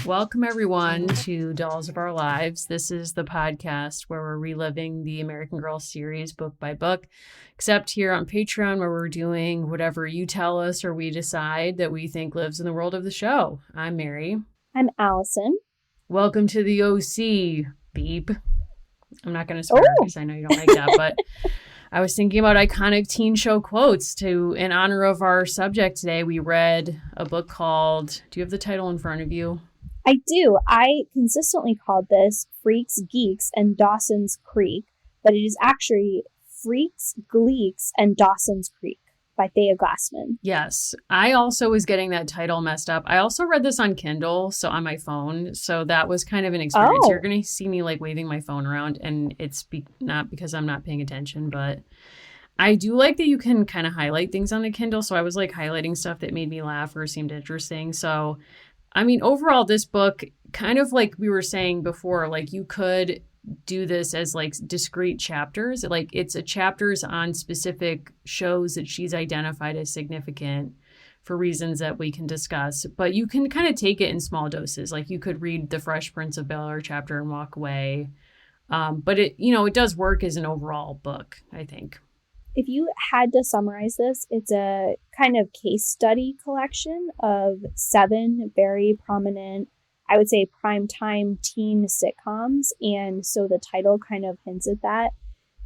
Welcome, everyone, to Dolls of Our Lives. This is the podcast where we're reliving the American Girl series book by book, except here on Patreon where we're doing whatever you tell us or we decide that we think lives in the world of the show. I'm Mary. I'm Allison. Welcome to the OC, beep. I'm not going to swear because I know you don't like that, but I was thinking about iconic teen show quotes in honor of our subject today. We read a book called, do you have the title in front of you? I do. I consistently called this Freaks, Geeks, and Dawson's Creek, but it is actually Freaks, Gleeks, and Dawson's Creek by Thea Glassman. Yes. I also was getting that title messed up. I also read this on Kindle, so on my phone. So that was kind of an experience. You're going to see me like waving my phone around, and it's not because I'm not paying attention, but I do like that you can kind of highlight things on the Kindle. So I was like highlighting stuff that made me laugh or seemed interesting. So I mean, overall, this book, kind of like we were saying before, like you could do this as like discrete chapters. Like it's a chapters on specific shows that she's identified as significant for reasons that we can discuss. But you can kind of take it in small doses. Like you could read the Fresh Prince of Bel-Air chapter and walk away. But it does work as an overall book, I think. If you had to summarize this, it's a kind of case study collection of 7 very prominent, I would say, primetime teen sitcoms. And so the title kind of hints at that.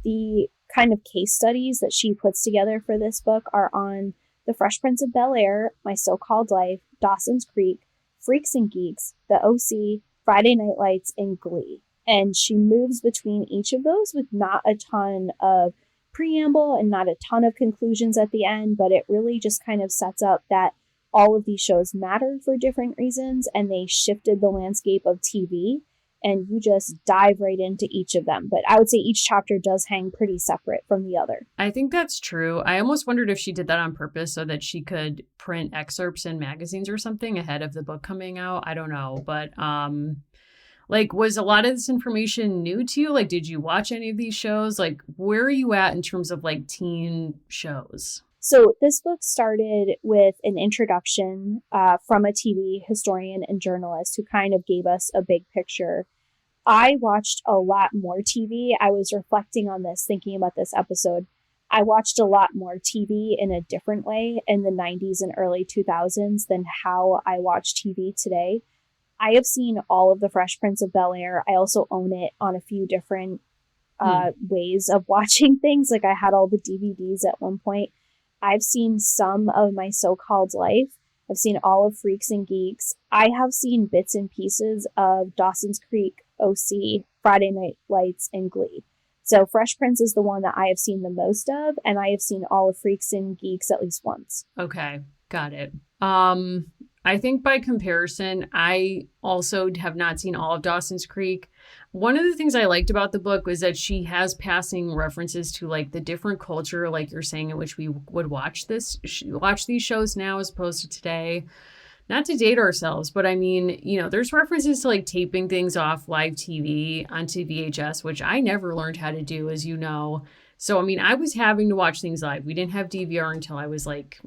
The kind of case studies that she puts together for this book are on The Fresh Prince of Bel-Air, My So-Called Life, Dawson's Creek, Freaks and Geeks, The OC, Friday Night Lights, and Glee. And she moves between each of those with not a ton of preamble and not a ton of conclusions at the end, but it really just kind of sets up that all of these shows matter for different reasons and they shifted the landscape of TV, and you just dive right into each of them. But I would say each chapter does hang pretty separate from the other. I think that's true. I almost wondered if she did that on purpose so that she could print excerpts in magazines or something ahead of the book coming out. I don't know, but like, was a lot of this information new to you? Like, did you watch any of these shows? Like, where are you at in terms of, like, teen shows? So this book started with an introduction from a TV historian and journalist who kind of gave us a big picture. I watched a lot more TV. I was reflecting on this, thinking about this episode. I watched a lot more TV in a different way in the 90s and early 2000s than how I watch TV today. I have seen all of the Fresh Prince of Bel-Air. I also own it on a few different ways of watching things. Like I had all the DVDs at one point. I've seen some of My So-Called Life. I've seen all of Freaks and Geeks. I have seen bits and pieces of Dawson's Creek, OC, Friday Night Lights, and Glee. So Fresh Prince is the one that I have seen the most of, and I have seen all of Freaks and Geeks at least once. Okay, got it. I think by comparison, I also have not seen all of Dawson's Creek. One of the things I liked about the book was that she has passing references to like the different culture, like you're saying, in which we would watch these shows now as opposed to today. Not to date ourselves, but I mean, there's references to like taping things off live TV onto VHS, which I never learned how to do, as you know. So, I mean, I was having to watch things live. We didn't have DVR until I was like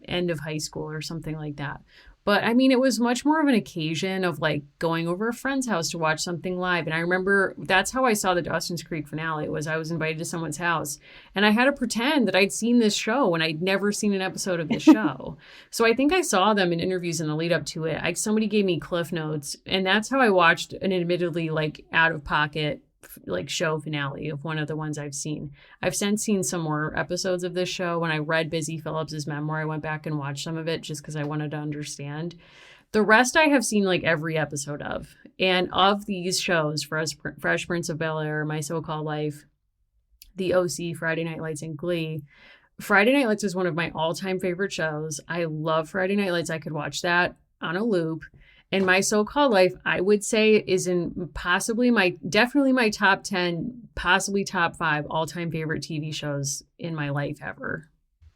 end of high school or something like that. But I mean, it was much more of an occasion of like going over a friend's house to watch something live. And I remember that's how I saw the Dawson's Creek finale. I was invited to someone's house and I had to pretend that I'd seen this show when I'd never seen an episode of this show. So I think I saw them in interviews in the lead up to it. Somebody gave me Cliff Notes, and that's how I watched an admittedly like out of pocket like show finale of one of the ones I've seen. I've since seen some more episodes of this show. When I read Busy Phillips's memoir, I went back and watched some of it just because I wanted to understand. The rest I have seen like every episode of. And of these shows, Fresh Prince of Bel-Air, My So-Called Life, The OC, Friday Night Lights, and Glee, Friday Night Lights is one of my all-time favorite shows. I love Friday Night Lights. I could watch that on a loop. And My So-Called Life, I would say, is in definitely my top 10, possibly top 5 all-time favorite TV shows in my life ever.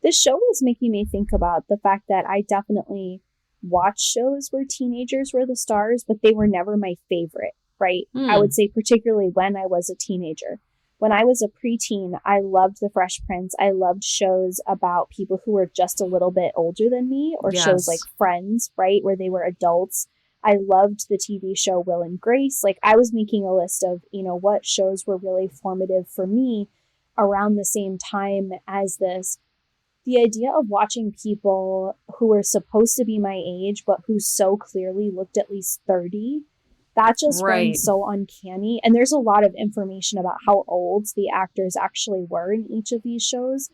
This show was making me think about the fact that I definitely watched shows where teenagers were the stars, but they were never my favorite, right? I would say particularly when I was a teenager. when I was a preteen, I loved The Fresh Prince. I loved shows about people who were just a little bit older than me, or shows like Friends, right, where they were adults. I loved the TV show Will and Grace. Like, I was making a list of, you know, what shows were really formative for me around the same time as this. The idea of watching people who were supposed to be my age, but who so clearly looked at least 30, that just runs so uncanny. And there's a lot of information about how old the actors actually were in each of these shows.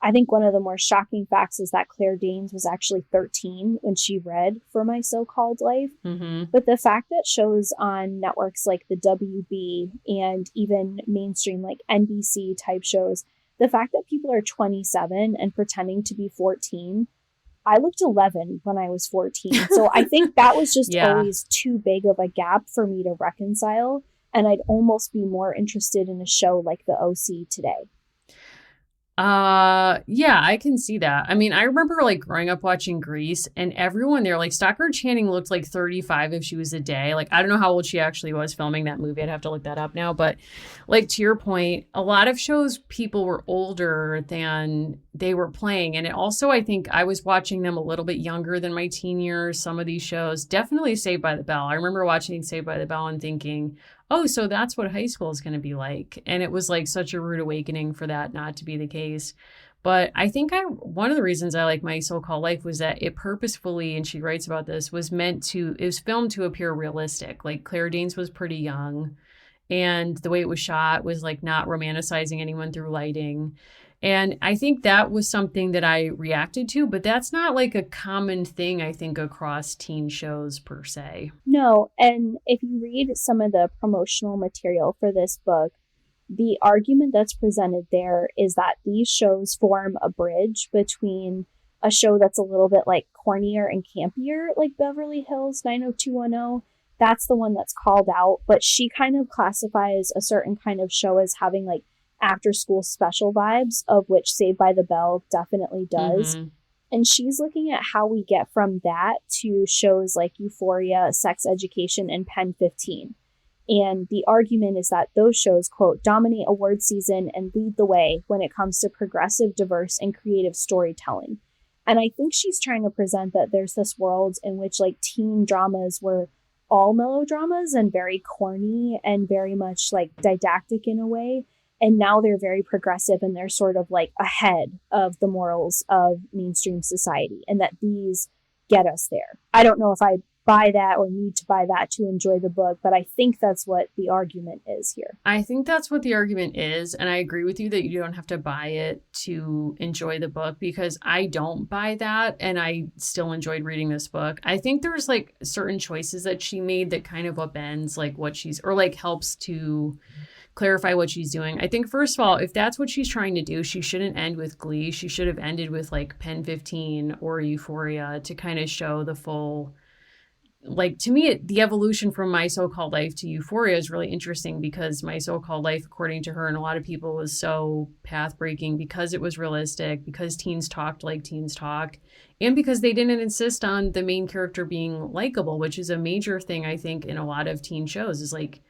I think one of the more shocking facts is that Claire Danes was actually 13 when she read For My So-Called Life. Mm-hmm. But the fact that shows on networks like the WB and even mainstream like NBC type shows, the fact that people are 27 and pretending to be 14, I looked 11 when I was 14. So I think that was just always too big of a gap for me to reconcile. And I'd almost be more interested in a show like The OC today. Yeah, I can see that. I mean, I remember like growing up watching Grease, and everyone there, like Stockard Channing looked like 35 if she was a day. Like, I don't know how old she actually was filming that movie. I'd have to look that up now. But like, to your point, a lot of shows, people were older than they were playing. And it also, I think I was watching them a little bit younger than my teen years. Some of these shows, definitely Saved by the Bell. I remember watching Saved by the Bell and thinking, oh, so that's what high school is going to be like. And it was like such a rude awakening for that not to be the case. But I think one of the reasons I like My So-Called Life was that it purposefully, and she writes about this, it was filmed to appear realistic. Like, Claire Danes was pretty young, and the way it was shot was like not romanticizing anyone through lighting. And I think that was something that I reacted to, but that's not like a common thing, I think, across teen shows per se. No, and if you read some of the promotional material for this book, the argument that's presented there is that these shows form a bridge between a show that's a little bit like cornier and campier, like Beverly Hills 90210. That's the one that's called out, but she kind of classifies a certain kind of show as having like after school special vibes, of which Saved by the Bell definitely does. Mm-hmm. And she's looking at how we get from that to shows like Euphoria, Sex Education, and Pen 15. And the argument is that those shows, quote, dominate award season and lead the way when it comes to progressive, diverse, and creative storytelling. And I think she's trying to present that there's this world in which like teen dramas were all melodramas and very corny and very much like didactic in a way. And now they're very progressive and they're sort of like ahead of the morals of mainstream society, and that these get us there. I don't know if I buy that or need to buy that to enjoy the book, but I think that's what the argument is here. I think that's what the argument is. And I agree with you that you don't have to buy it to enjoy the book, because I don't buy that. And I still enjoyed reading this book. I think there's like certain choices that she made that kind of upends like what she's, or like helps to clarify what she's doing. I think, first of all, if that's what she's trying to do, she shouldn't end with Glee. She should have ended with like Pen 15 or Euphoria to kind of show the full, like, to me, the evolution from My So-Called Life to Euphoria is really interesting, because My So-Called Life, according to her and a lot of people, was so path-breaking because it was realistic, because teens talked like teens talk, and because they didn't insist on the main character being likable, which is a major thing, I think, in a lot of teen shows, is like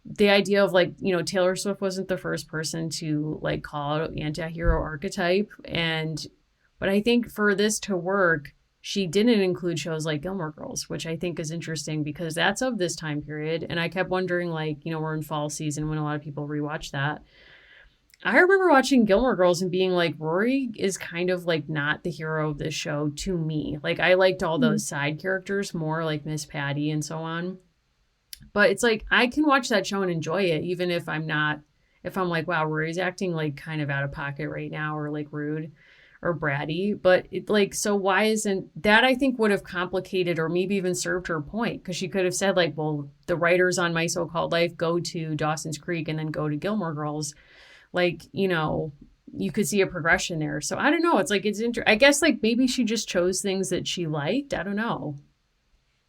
the idea of like, you know, Taylor Swift wasn't the first person to like call out anti-hero archetype. But I think for this to work, she didn't include shows like Gilmore Girls, which I think is interesting because that's of this time period. And I kept wondering, like, you know, we're in fall season when a lot of people rewatch that. I remember watching Gilmore Girls and being like, Rory is kind of like not the hero of this show to me. Like, I liked all those side characters more, like Miss Patty and so on. But it's like, I can watch that show and enjoy it, even if I'm like, wow, Rory's acting like kind of out of pocket right now, or like rude or bratty. But it like, so why isn't that, I think, would have complicated or maybe even served her point, because she could have said like, well, the writers on My So-Called Life go to Dawson's Creek and then go to Gilmore Girls. Like, you know, you could see a progression there. So I don't know. It's like, I guess like maybe she just chose things that she liked. I don't know.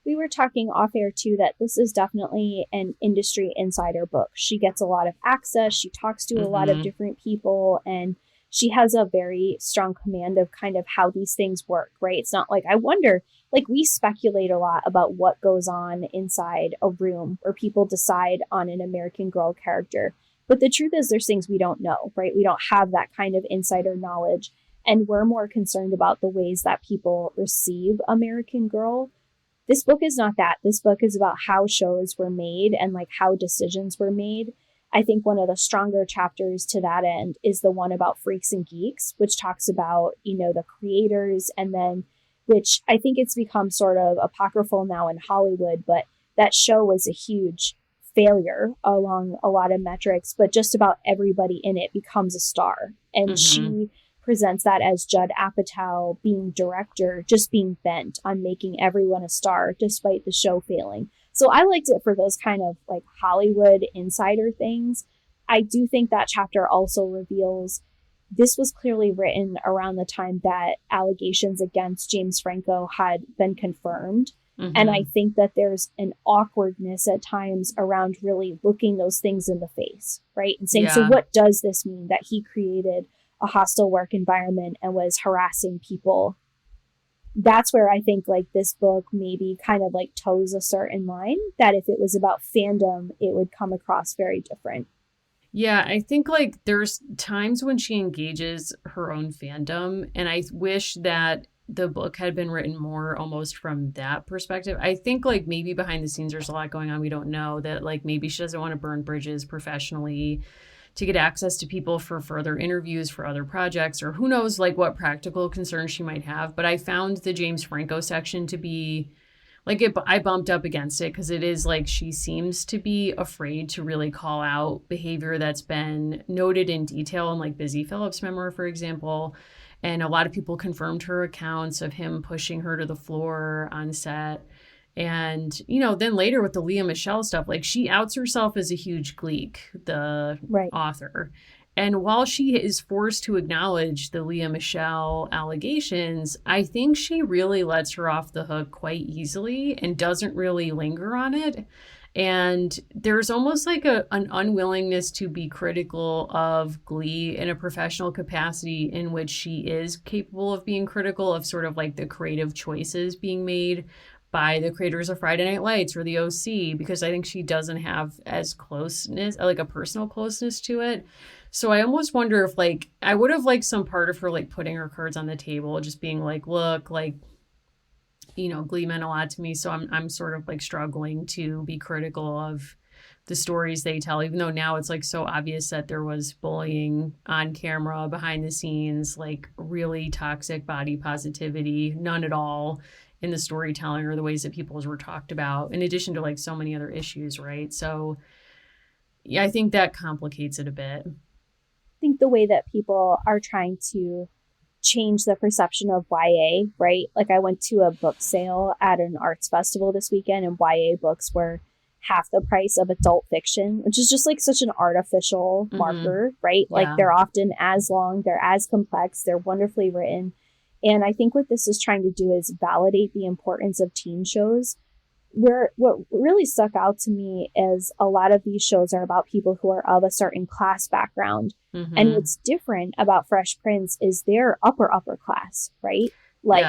We were talking off air too that this is definitely an industry insider book. She gets a lot of access. She talks to a lot of different people, and she has a very strong command of kind of how these things work, right? It's not like, I wonder, like, we speculate a lot about what goes on inside a room where people decide on an American Girl character. But the truth is there's things we don't know, right? We don't have that kind of insider knowledge. And we're more concerned about the ways that people receive American Girl. This book is not that. This book is about how shows were made and like how decisions were made. I think one of the stronger chapters to that end is the one about Freaks and Geeks, which talks about, the creators, and then, which I think it's become sort of apocryphal now in Hollywood, but that show was a huge failure along a lot of metrics, but just about everybody in it becomes a star. And she presents that as Judd Apatow being director, just being bent on making everyone a star despite the show failing. So I liked it for those kind of like Hollywood insider things. I do think that chapter also reveals this was clearly written around the time that allegations against James Franco had been confirmed. And I think that there's an awkwardness at times around really looking those things in the face, right? And saying, so what does this mean that he created a hostile work environment and was harassing people? That's where I think like this book maybe kind of like toes a certain line that if it was about fandom, it would come across very different. Yeah, I think like there's times when she engages her own fandom, and I wish that the book had been written more almost from that perspective. I think like maybe behind the scenes there's a lot going on we don't know, that like maybe she doesn't want to burn bridges professionally to get access to people for further interviews for other projects, or who knows like what practical concerns she might have. But I found the James Franco section to be like I bumped up against it because it is like she seems to be afraid to really call out behavior that's been noted in detail in like Busy Phillips' memoir, for example. And a lot of people confirmed her accounts of him pushing her to the floor on set. And, then later with the Lea Michele stuff, like she outs herself as a huge Gleek, the author. And while she is forced to acknowledge the Lea Michele allegations, I think she really lets her off the hook quite easily and doesn't really linger on it. And there's almost like an unwillingness to be critical of Glee in a professional capacity in which she is capable of being critical of sort of like the creative choices being made by the creators of Friday Night Lights or the OC, because I think she doesn't have as closeness, like a personal closeness to it. So I almost wonder if like, I would have liked some part of her like putting her cards on the table, just being like, look, like, Glee meant a lot to me, so I'm sort of like struggling to be critical of the stories they tell, even though now it's like so obvious that there was bullying on camera, behind the scenes, like really toxic body positivity, none at all in the storytelling or the ways that people were talked about, in addition to like so many other issues, right? So yeah, I think that complicates it a bit. I think the way that people are trying to change the perception of YA, right? Like I went to a book sale at an arts festival this weekend, and YA books were half the price of adult fiction, which is just like such an artificial marker, right? Like they're often as long, they're as complex, they're wonderfully written. And I think what this is trying to do is validate the importance of teen shows. Where what really stuck out to me is a lot of these shows are about people who are of a certain class background. And what's different about Fresh Prince is they're upper class, right? Like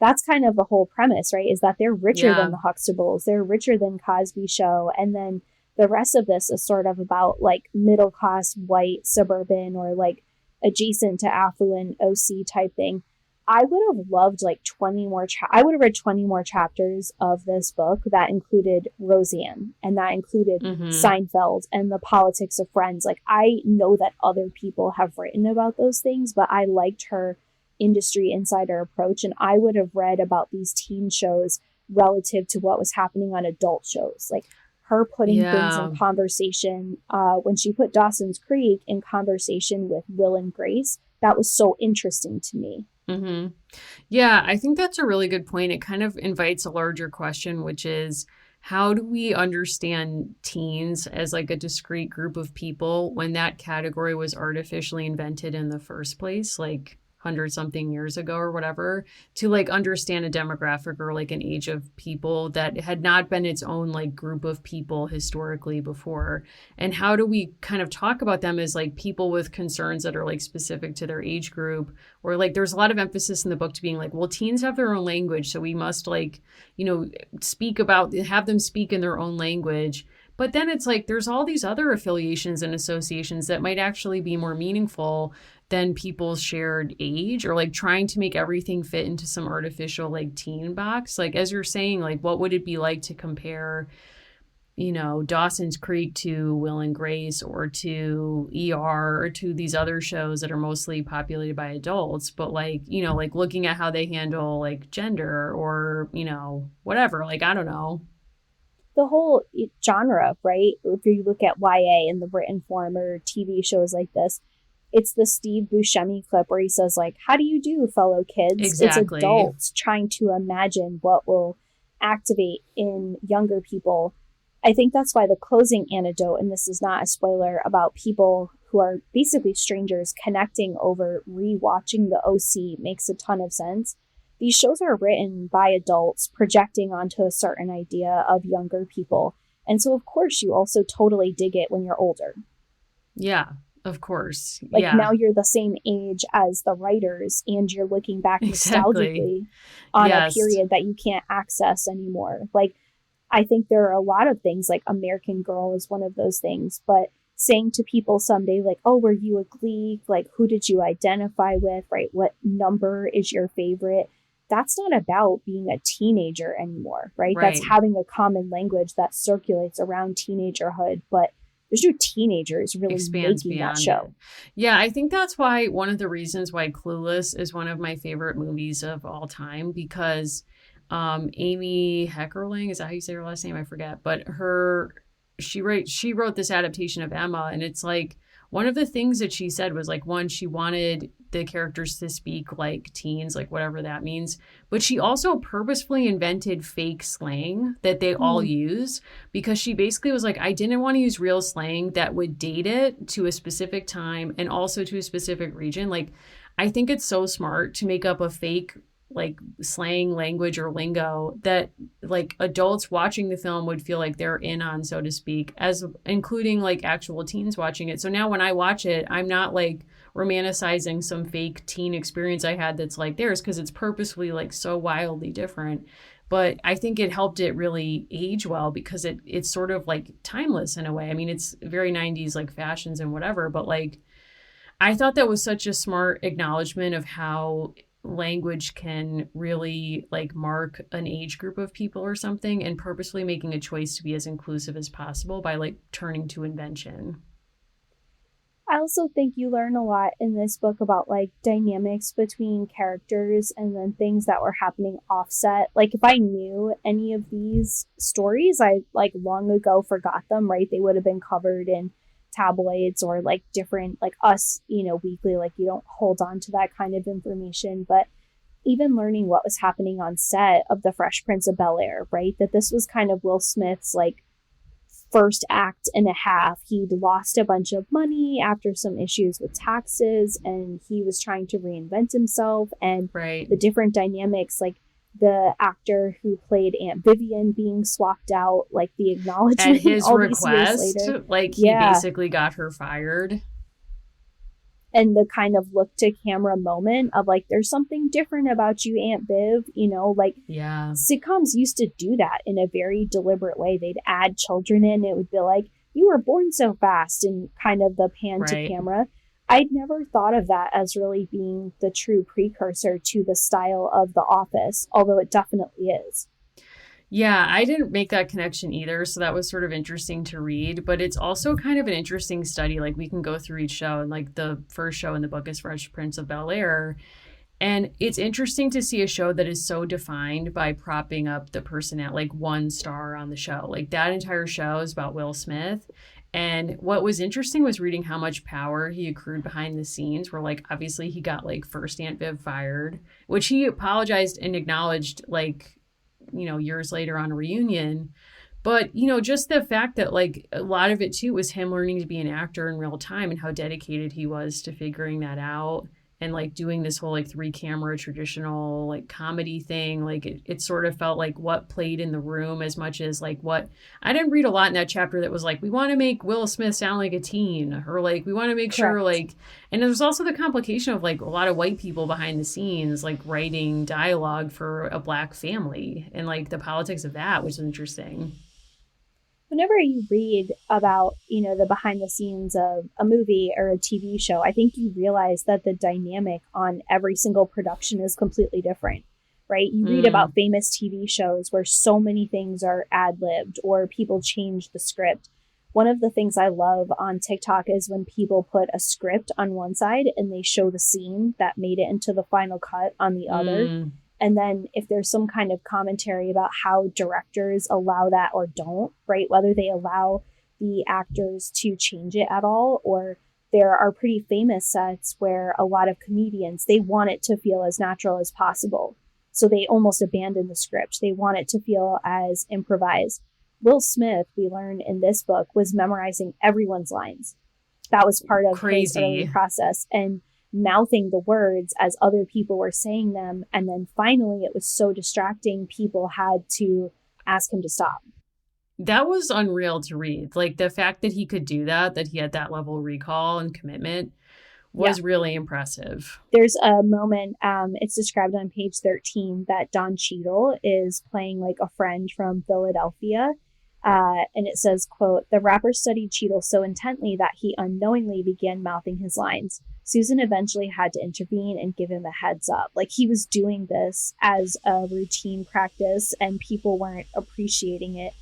that's kind of the whole premise, right? Is that they're richer than the Huxtables, they're richer than Cosby Show, and then the rest of this is sort of about like middle class white suburban or like adjacent to affluent OC type thing. I would have loved like 20 more. I would have read 20 more chapters of this book that included Roseanne and that included Seinfeld and the politics of Friends. Like I know that other people have written about those things, but I liked her industry insider approach, and I would have read about these teen shows relative to what was happening on adult shows. Like her putting things in conversation. When she put Dawson's Creek in conversation with Will and Grace, that was so interesting to me. Yeah, I think that's a really good point. It kind of invites a larger question, which is how do we understand teens as like a discrete group of people when that category was artificially invented in the first place, like 100-something years ago or whatever, to like understand a demographic or like an age of people that had not been its own like group of people historically before. And how do we kind of talk about them as like people with concerns that are like specific to their age group, or like there's a lot of emphasis in the book to being like, well, teens have their own language, so we must like, have them speak in their own language. But then it's like there's all these other affiliations and associations that might actually be more meaningful than people's shared age, or like trying to make everything fit into some artificial like teen box. Like, as you're saying, like, what would it be like to compare, you know, Dawson's Creek to Will and Grace, or to ER, or to these other shows that are mostly populated by adults, but like, you know, like looking at how they handle like gender or, you know, whatever, like, I don't know. The whole genre, right? If you look at YA in the written form or TV shows like this, it's the Steve Buscemi clip where he says, like, how do you do, fellow kids? Exactly. It's adults trying to imagine what will activate in younger people. I think that's why the closing anecdote, and this is not a spoiler, about people who are basically strangers connecting over rewatching the OC makes a ton of sense. These shows are written by adults projecting onto a certain idea of younger people. And so, of course, you also totally dig it when you're older. Yeah, of course. Like, yeah. Now you're the same age as the writers, and you're looking back Exactly. nostalgically on Yes. a period that you can't access anymore. Like, I think there are a lot of things, like American Girl is one of those things, but saying to people someday, like, oh, were you a Glee? Like, who did you identify with, right? What number is your favorite? That's not about being a teenager anymore, right? That's having a common language that circulates around teenagerhood, but there's no teenagers really making that show. It. Yeah, I think that's why one of the reasons why Clueless is one of my favorite movies of all time, because Amy Heckerling, is that how you say her last name? I forget, but she wrote this adaptation of Emma, and it's like one of the things that she said was like, one, she wanted the characters to speak like teens, like whatever that means, but she also purposefully invented fake slang that they all use, because she basically was like, I didn't want to use real slang that would date it to a specific time and also to a specific region. Like, I think it's so smart to make up a fake like slang language or lingo that like adults watching the film would feel like they're in on, so to speak, as including like actual teens watching it. So now when I watch it, I'm not like romanticizing some fake teen experience I had that's like theirs, because it's purposefully like so wildly different. But I think it helped it really age well, because it's sort of like timeless in a way. I mean, it's very 90s like fashions and whatever, but like I thought that was such a smart acknowledgement of how language can really like mark an age group of people or something, and purposely making a choice to be as inclusive as possible by like turning to invention. I also think you learn a lot in this book about like dynamics between characters and then things that were happening offset. Like, if I knew any of these stories, I like long ago forgot them, right? They would have been covered in tabloids or like different, like Us, weekly, like you don't hold on to that kind of information. But even learning what was happening on set of The Fresh Prince of Bel-Air, right? That this was kind of Will Smith's like first act and a half. He'd lost a bunch of money after some issues with taxes, and he was trying to reinvent himself, and the different dynamics, like the actor who played Aunt Vivian being swapped out, like the acknowledgement at his all request, these years later. Like he basically got her fired. And the kind of look to camera moment of like, there's something different about you, Aunt Viv, sitcoms used to do that in a very deliberate way. They'd add children in. It would be like, you were born so fast, and kind of the pan to camera. I'd never thought of that as really being the true precursor to the style of The Office, although it definitely is. Yeah, I didn't make that connection either, so that was sort of interesting to read, but it's also kind of an interesting study. Like, we can go through each show, and like the first show in the book is Fresh Prince of Bel-Air, and it's interesting to see a show that is so defined by propping up the person at like one star on the show. Like, that entire show is about Will Smith. And what was interesting was reading how much power he accrued behind the scenes, where like obviously he got like first Aunt Viv fired, which he apologized and acknowledged like, years later on a reunion. But, just the fact that like a lot of it too was him learning to be an actor in real time, and how dedicated he was to figuring that out, and like doing this whole like 3-camera traditional like comedy thing. Like it sort of felt like what played in the room as much as like what I didn't read a lot in that chapter that was like, we want to make Will Smith sound like a teen, or like we want to make sure like, and there's also the complication of like a lot of white people behind the scenes like writing dialogue for a Black family, and like the politics of that, which is interesting. whenever you read about, the behind the scenes of a movie or a TV show, I think you realize that the dynamic on every single production is completely different, right? You read about famous TV shows where so many things are ad-libbed or people change the script. One of the things I love on TikTok is when people put a script on one side and they show the scene that made it into the final cut on the other. And then if there's some kind of commentary about how directors allow that or don't, right? Whether they allow the actors to change it at all, or there are pretty famous sets where a lot of comedians, they want it to feel as natural as possible. So they almost abandon the script. They want it to feel as improvised. Will Smith, we learn in this book, was memorizing everyone's lines. That was part of his early process. And mouthing the words as other people were saying them. And then finally, it was so distracting, people had to ask him to stop. That was unreal to read. Like the fact that he could do that he had that level of recall and commitment was really impressive. There's a moment, it's described on page 13, that Don Cheadle is playing like a friend from Philadelphia. And it says, quote, "The rapper studied Cheadle so intently that he unknowingly began mouthing his lines. Susan eventually had to intervene and give him a heads up." Like he was doing this as a routine practice and people weren't appreciating it.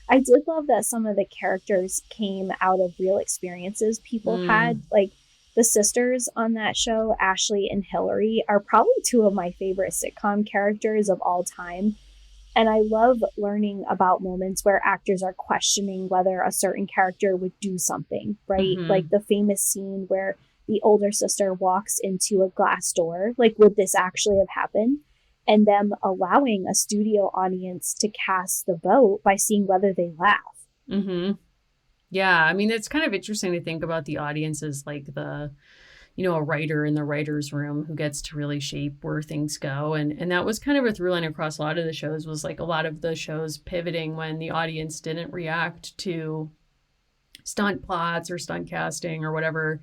I did love that some of the characters came out of real experiences people had. Like the sisters on that show, Ashley and Hillary, are probably two of my favorite sitcom characters of all time. And I love learning about moments where actors are questioning whether a certain character would do something, right? Like the famous scene where the older sister walks into a glass door. Like, would this actually have happened? And them allowing a studio audience to cast the vote by seeing whether they laugh. Yeah, I mean, it's kind of interesting to think about the audience as like a writer in the writer's room who gets to really shape where things go. And that was kind of a through line across a lot of the shows, was like a lot of the shows pivoting when the audience didn't react to stunt plots or stunt casting or whatever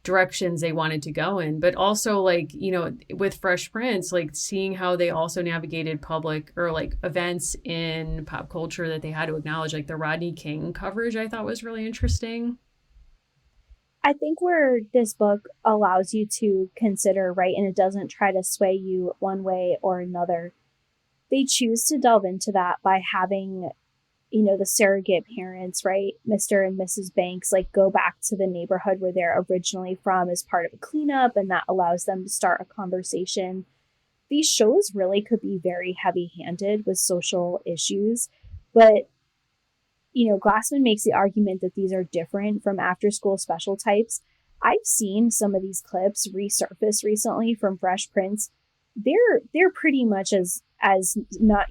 directions they wanted to go in. But also like, with Fresh Prince, like seeing how they also navigated public or like events in pop culture that they had to acknowledge, like the Rodney King coverage, I thought was really interesting. I think where this book allows you to consider, right, and it doesn't try to sway you one way or another, they choose to delve into that by having, the surrogate parents, right, Mr. and Mrs. Banks, like go back to the neighborhood where they're originally from as part of a cleanup, and that allows them to start a conversation. These shows really could be very heavy-handed with social issues, but Glassman makes the argument that these are different from after-school special types. I've seen some of these clips resurface recently from Fresh Prince. They're pretty much as not,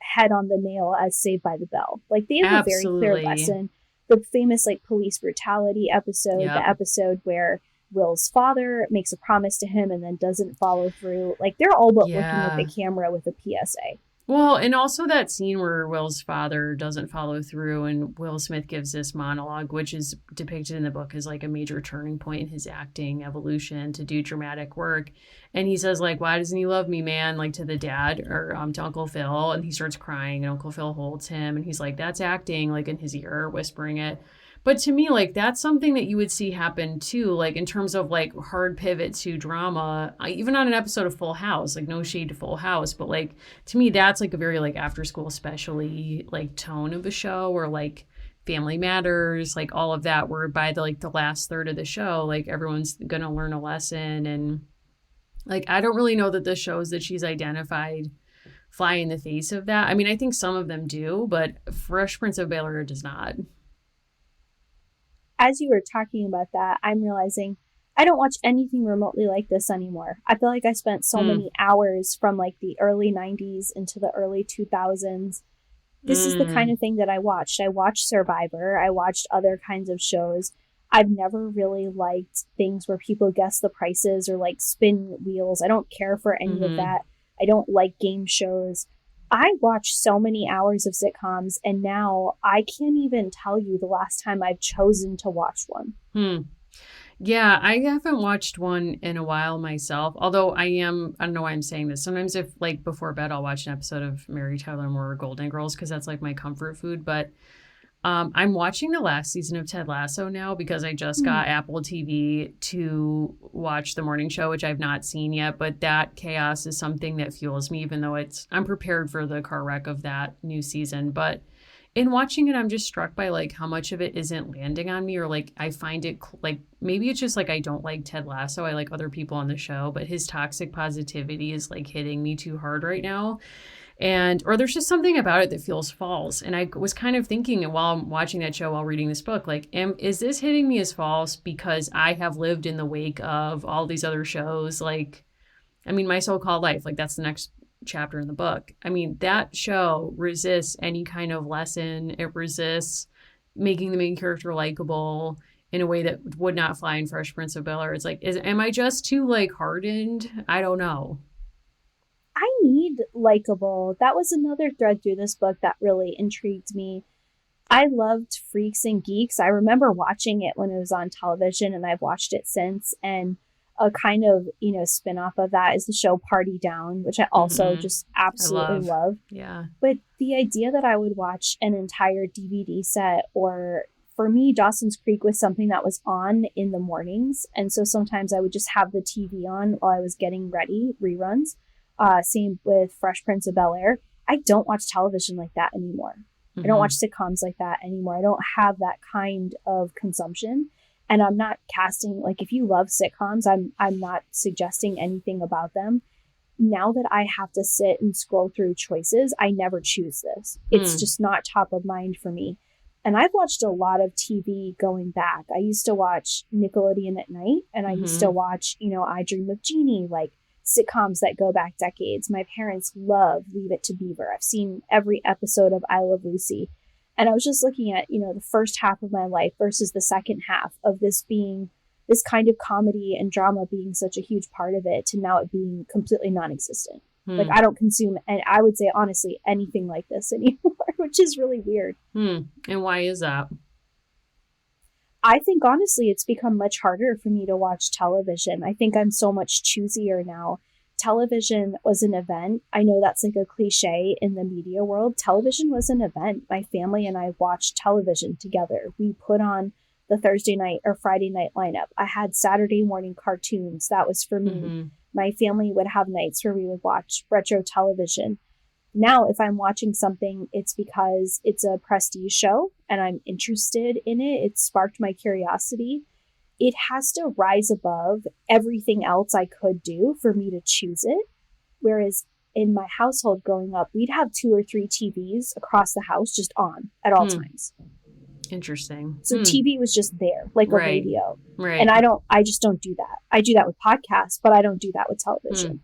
head on the nail as Saved by the Bell. Like they have a very clear lesson. The famous like police brutality episode, the episode where Will's father makes a promise to him and then doesn't follow through. Like they're all but looking at the camera with a PSA. Well, and also that scene where Will's father doesn't follow through and Will Smith gives this monologue, which is depicted in the book as like a major turning point in his acting evolution to do dramatic work. And he says like, "Why doesn't he love me, man?" Like to the dad or to Uncle Phil. And he starts crying and Uncle Phil holds him and he's like, "That's acting," like in his ear, whispering it. But to me, like, that's something that you would see happen too, like in terms of like hard pivot to drama, even on an episode of Full House, like no shade to Full House, but like to me, that's like a very like after school specially like tone of a show, or like Family Matters, like all of that, where by the last third of the show, like everyone's going to learn a lesson. And like, I don't really know that the shows that she's identified fly in the face of that. I mean, I think some of them do, but Fresh Prince of Bel-Air does not. As you were talking about that, I'm realizing I don't watch anything remotely like this anymore. I feel like I spent so many hours from like the early 90s into the early 2000s. This is the kind of thing that I watched. I watched Survivor. I watched other kinds of shows. I've never really liked things where people guess the prices or like spin wheels. I don't care for any of that. I don't like game shows. I watch so many hours of sitcoms, and now I can't even tell you the last time I've chosen to watch one. Yeah, I haven't watched one in a while myself, although I don't know why I'm saying this. Sometimes if like before bed, I'll watch an episode of Mary Tyler Moore or Golden Girls because that's like my comfort food. But I'm watching the last season of Ted Lasso now because I just got Apple TV to watch the morning show, which I've not seen yet. But that chaos is something that fuels me, even though I'm prepared for the car wreck of that new season. But in watching it, I'm just struck by like how much of it isn't landing on me, or like I find it like maybe it's just like I don't like Ted Lasso. I like other people on the show, but his toxic positivity is like hitting me too hard right now. Or there's just something about it that feels false. And I was kind of thinking while I'm watching that show, while reading this book, like, is this hitting me as false because I have lived in the wake of all these other shows? Like, I mean, My So-Called Life, like that's the next chapter in the book. I mean, that show resists any kind of lesson. It resists making the main character likable in a way that would not fly in Fresh Prince of Bel-Air. It's like, am I just too like hardened? I don't know. I need likable. That was another thread through this book that really intrigued me. I loved Freaks and Geeks. I remember watching it when it was on television, and I've watched it since. And a kind of, spin-off of that is the show Party Down, which I also just absolutely love. Yeah. But the idea that I would watch an entire DVD set, or for me, Dawson's Creek was something that was on in the mornings. And so sometimes I would just have the TV on while I was getting ready, reruns. Same with Fresh Prince of Bel-Air. I don't watch television like that anymore. I don't watch sitcoms like that anymore. I don't have that kind of consumption. And I'm not casting, like, if you love sitcoms, I'm not suggesting anything about them. Now that I have to sit and scroll through choices, I never choose this. It's just not top of mind for me. And I've watched a lot of TV going back. I used to watch Nickelodeon at night, and I used to watch, I Dream of Jeannie, like sitcoms that go back decades. My parents love Leave It to Beaver. I've seen every episode of I Love Lucy. And I was just looking at, the first half of my life versus the second half of this being this kind of comedy and drama being such a huge part of it, to now it being completely non-existent. Like, I don't consume, and I would say, honestly, anything like this anymore, which is really weird. And why is that? I think, honestly, it's become much harder for me to watch television. I think I'm so much choosier now. Television was an event. I know that's like a cliche in the media world. Television was an event. My family and I watched television together. We put on the Thursday night or Friday night lineup. I had Saturday morning cartoons. That was for me. My family would have nights where we would watch retro television. Now, if I'm watching something, it's because it's a prestige show and I'm interested in it. It sparked my curiosity. It has to rise above everything else I could do for me to choose it. Whereas in my household growing up, we'd have 2 or 3 TVs across the house just on at all times. Interesting. So TV was just there, like a radio. Right. And I just don't do that. I do that with podcasts, but I don't do that with television.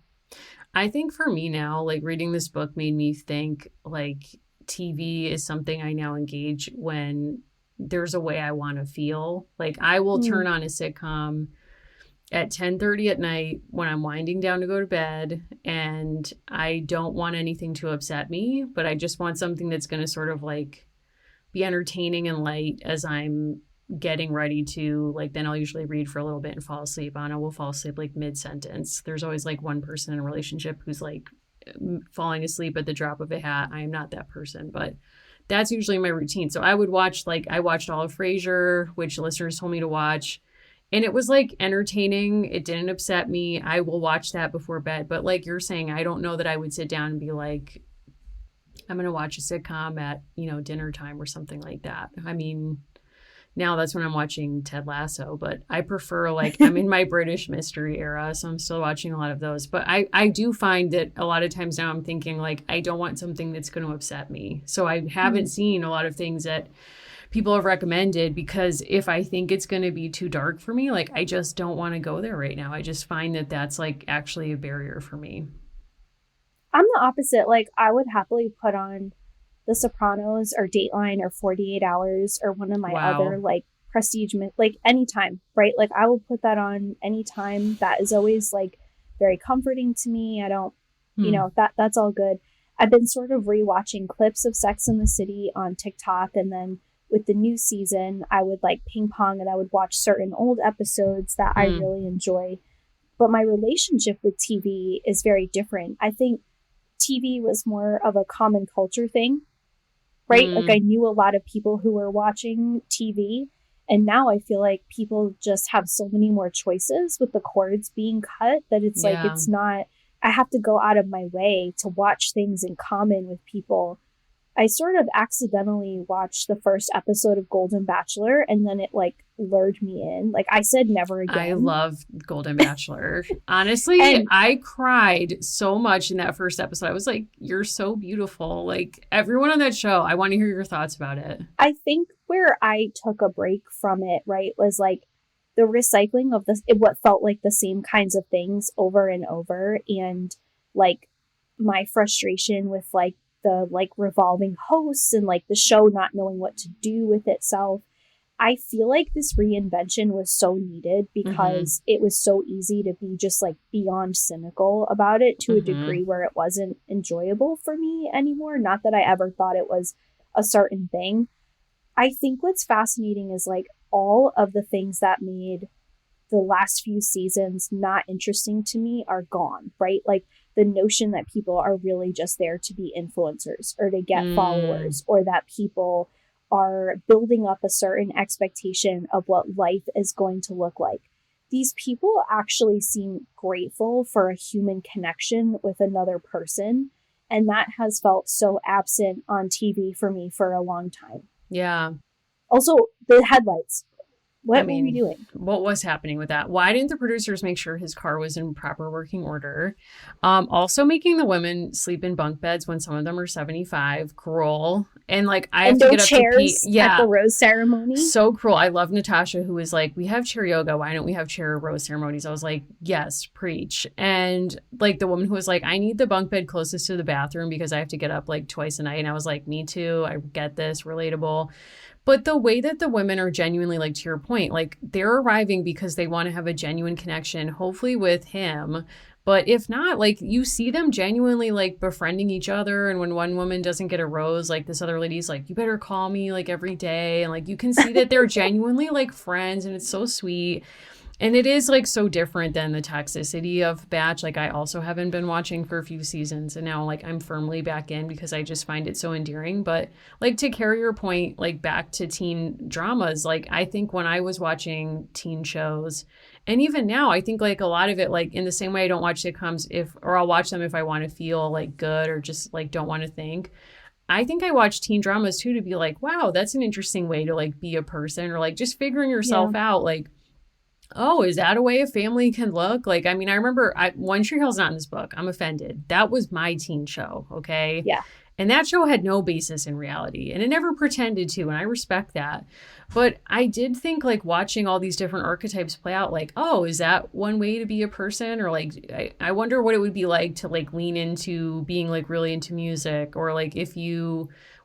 I think for me now, like reading this book made me think like TV is something I now engage when there's a way I want to feel. Like I will turn on a sitcom at 10:30 at night when I'm winding down to go to bed, and I don't want anything to upset me, but I just want something that's going to sort of like be entertaining and light as I'm getting ready to, like, then I'll usually read for a little bit and fall asleep. Anna will fall asleep like mid-sentence. There's always like one person in a relationship who's like falling asleep at the drop of a hat. I am not that person, but that's usually my routine. So I would watch, like, I watched all of Frasier, which listeners told me to watch, and it was like entertaining. It didn't upset me. I will watch that before bed. But like you're saying, I don't know that I would sit down and be like, I'm going to watch a sitcom at, dinner time or something like that. I mean, now that's when I'm watching Ted Lasso, but I prefer, like, I'm in my British mystery era, so I'm still watching a lot of those. But I do find that a lot of times now I'm thinking, like, I don't want something that's going to upset me. So I haven't seen a lot of things that people have recommended, because if I think it's going to be too dark for me, like, I just don't want to go there right now. I just find that that's, like, actually a barrier for me. I'm the opposite. Like, I would happily put on The Sopranos or Dateline or 48 Hours or one of my other, like, prestige, like, anytime, right? Like, I will put that on anytime. That is always, like, very comforting to me. I don't, that's all good. I've been sort of rewatching clips of Sex and the City on TikTok, and then with the new season, I would, like, ping pong and I would watch certain old episodes that I really enjoy. But my relationship with TV is very different. I think TV was more of a common culture thing. right? Like I knew a lot of people who were watching TV, and now I feel like people just have so many more choices with the cords being cut that it's like, it's not, I have to go out of my way to watch things in common with people. I sort of accidentally watched the first episode of Golden Bachelor, and then it like lured me in. Like I said, never again. I love Golden Bachelor. Honestly, I cried so much in that first episode. I was like, you're so beautiful. Like everyone on that show, I want to hear your thoughts about it. I think where I took a break from it, right, was like the recycling of what felt like the same kinds of things over and over. And like my frustration with like the like revolving hosts and like the show not knowing what to do with itself. I feel like this reinvention was so needed because it was so easy to be just like beyond cynical about it to a degree where it wasn't enjoyable for me anymore. Not that I ever thought it was a certain thing. I think what's fascinating is like all of the things that made the last few seasons not interesting to me are gone, right? Like the notion that people are really just there to be influencers or to get followers, or that people are building up a certain expectation of what life is going to look like. These people actually seem grateful for a human connection with another person. And that has felt so absent on TV for me for a long time. Yeah. Also, the headlights. What were we doing? What was happening with that? Why didn't the producers make sure his car was in proper working order? Also making the women sleep in bunk beds when some of them are 75, cruel. And like I have to get up to pee. At the rose ceremony. So cruel. I love Natasha, who was like, we have chair yoga. Why don't we have chair rose ceremonies? I was like, yes, preach. And like the woman who was like, I need the bunk bed closest to the bathroom because I have to get up like twice a night. And I was like, me too. I get this, relatable. But the way that the women are genuinely, like to your point, like they're arriving because they want to have a genuine connection, hopefully with him. But if not, like you see them genuinely like befriending each other. And when one woman doesn't get a rose, like this other lady's like, you better call me like every day. And like you can see that they're genuinely like friends, and it's so sweet. And it is like so different than the toxicity of Batch. Like I also haven't been watching for a few seasons, and now like I'm firmly back in because I just find it so endearing. But like to carry your point, like back to teen dramas, like I think when I was watching teen shows, and even now, I think like a lot of it, like in the same way I don't watch sitcoms or I'll watch them if I want to feel like good or just like don't want to think. I think I watch teen dramas too to be like, wow, that's an interesting way to like be a person, or like just figuring yourself out. Like, oh, is that a way a family can look? Like, I mean, I remember One Tree Hill's not in this book. I'm offended. That was my teen show. Okay. Yeah. And that show had no basis in reality, and it never pretended to. And I respect that. But I did think like watching all these different archetypes play out, like, oh, is that one way to be a person? Or like, I wonder what it would be like to like lean into being like really into music, or like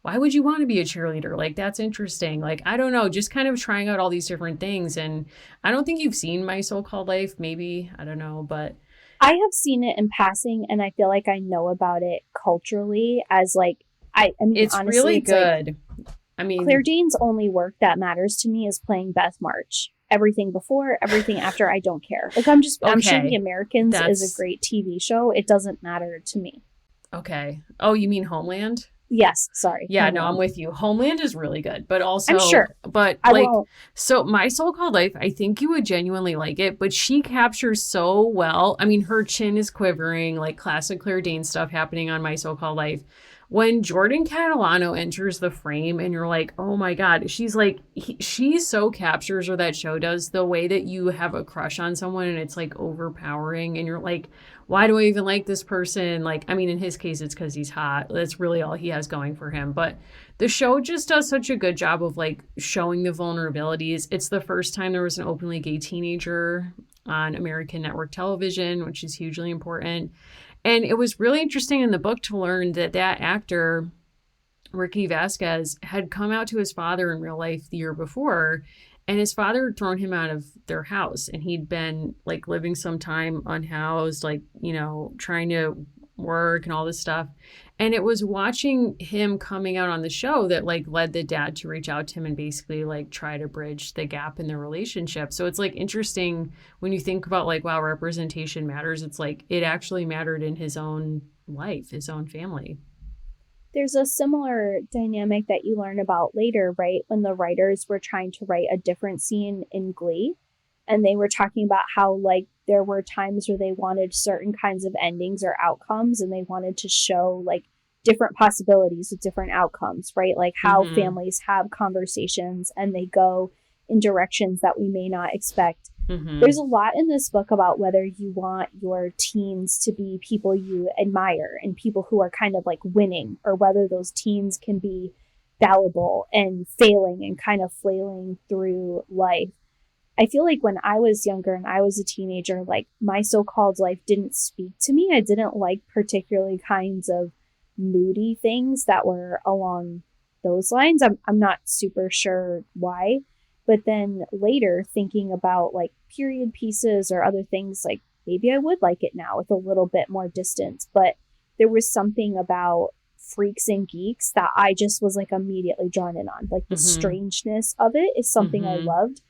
why would you want to be a cheerleader? Like, that's interesting. Like, I don't know, just kind of trying out all these different things. And I don't think you've seen My So-Called Life, maybe. I don't know, but I have seen it in passing, and I feel like I know about it culturally as like, I mean, it's honestly, really good. Like, I mean, Claire Danes' only work that matters to me is playing Beth March. Everything before, everything after, I don't care. Like, I'm sure The Americans is a great TV show. It doesn't matter to me. Okay. Oh, you mean Homeland? Yes, sorry. Yeah, Homeland. No, I'm with you. Homeland is really good, but also, I'm sure. But like, so My So-Called Life, I think you would genuinely like it, but she captures so well. I mean, her chin is quivering, like classic Claire Danes stuff happening on My So-Called Life. When Jordan Catalano enters the frame and you're like, oh my God, she's like, she so captures, or that show does, the way that you have a crush on someone and it's like overpowering and you're like, why do I even like this person? Like, I mean, in his case, it's because he's hot. That's really all he has going for him. But the show just does such a good job of like showing the vulnerabilities. It's the first time there was an openly gay teenager on American network television, which is hugely important. And it was really interesting in the book to learn that actor, Ricky Vasquez, had come out to his father in real life the year before, and his father had thrown him out of their house, and he'd been like living some time unhoused, like, you know, trying to work and all this stuff. And it was watching him coming out on the show that like led the dad to reach out to him and basically like try to bridge the gap in their relationship. So it's like interesting when you think about like, wow, representation matters. It's like it actually mattered in his own life, his own family. There's a similar dynamic that you learn about later, right? When the writers were trying to write a different scene in Glee, and they were talking about how, like, there were times where they wanted certain kinds of endings or outcomes, and they wanted to show, like, different possibilities with different outcomes, right? Like how families have conversations and they go in directions that we may not expect. There's a lot in this book about whether you want your teens to be people you admire and people who are kind of like winning, or whether those teens can be fallible and failing and kind of flailing through life. I feel like when I was younger and I was a teenager, like my so-called life didn't speak to me. I didn't like particularly kinds of moody things that were along those lines. I'm not super sure why. But then later, thinking about like period pieces or other things, like maybe I would like it now with a little bit more distance. But there was something about Freaks and Geeks that I just was like immediately drawn in on. Like the strangeness of it is something I loved.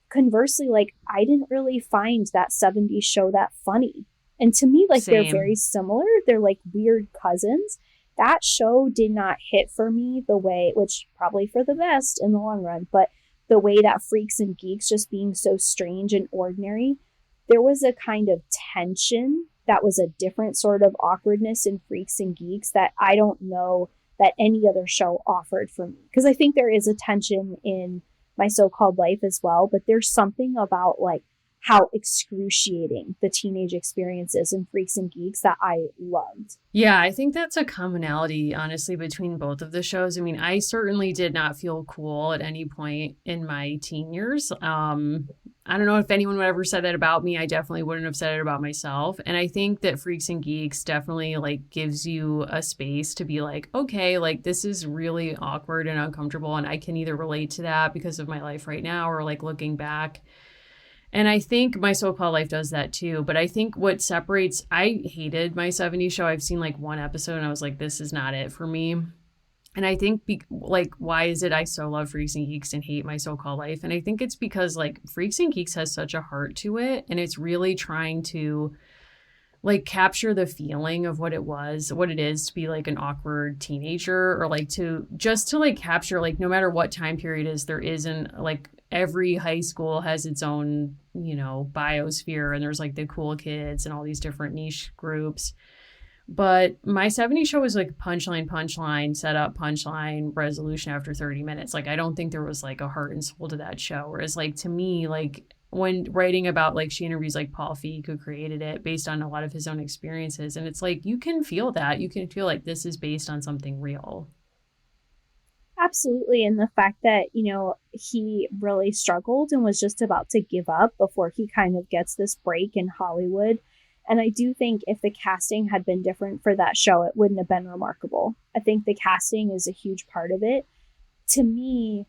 Conversely, like I didn't really find that 70s show that funny. And to me, like they're very similar. They're like weird cousins. That show did not hit for me the way, which probably for the best in the long run, but the way that Freaks and Geeks just being so strange and ordinary, there was a kind of tension that was a different sort of awkwardness in Freaks and Geeks that I don't know that any other show offered for me. Because I think there is a tension in My So-Called Life as well, but there's something about like how excruciating the teenage experience is in Freaks and Geeks that I loved. Yeah, I think that's a commonality, honestly, between both of the shows. I mean, I certainly did not feel cool at any point in my teen years. I don't know if anyone would ever said that about me. I definitely wouldn't have said it about myself. And I think that Freaks and Geeks definitely like gives you a space to be like, okay, like this is really awkward and uncomfortable. And I can either relate to that because of my life right now or like looking back. And I think My So-Called Life does that too. But I think what separates, I hated my 70s show. I've seen like one episode and I was like, this is not it for me. And I think like, why is it I so love Freaks and Geeks and hate My So-Called Life? And I think it's because like Freaks and Geeks has such a heart to it. And it's really trying to like capture the feeling of what it is to be like an awkward teenager, or like to like capture like no matter what time period is, there isn't like every high school has its own, biosphere, and there's like the cool kids and all these different niche groups. But my 70s show was like punchline, set up, punchline, resolution after 30 minutes. Like, I don't think there was like a heart and soul to that show. Whereas like to me, like when writing about like she interviews like Paul Feig, who created it based on a lot of his own experiences. And it's like, you can feel that. You can feel like this is based on something real. Absolutely. And the fact that, he really struggled and was just about to give up before he kind of gets this break in Hollywood. And I do think if the casting had been different for that show, it wouldn't have been remarkable. I think the casting is a huge part of it. To me,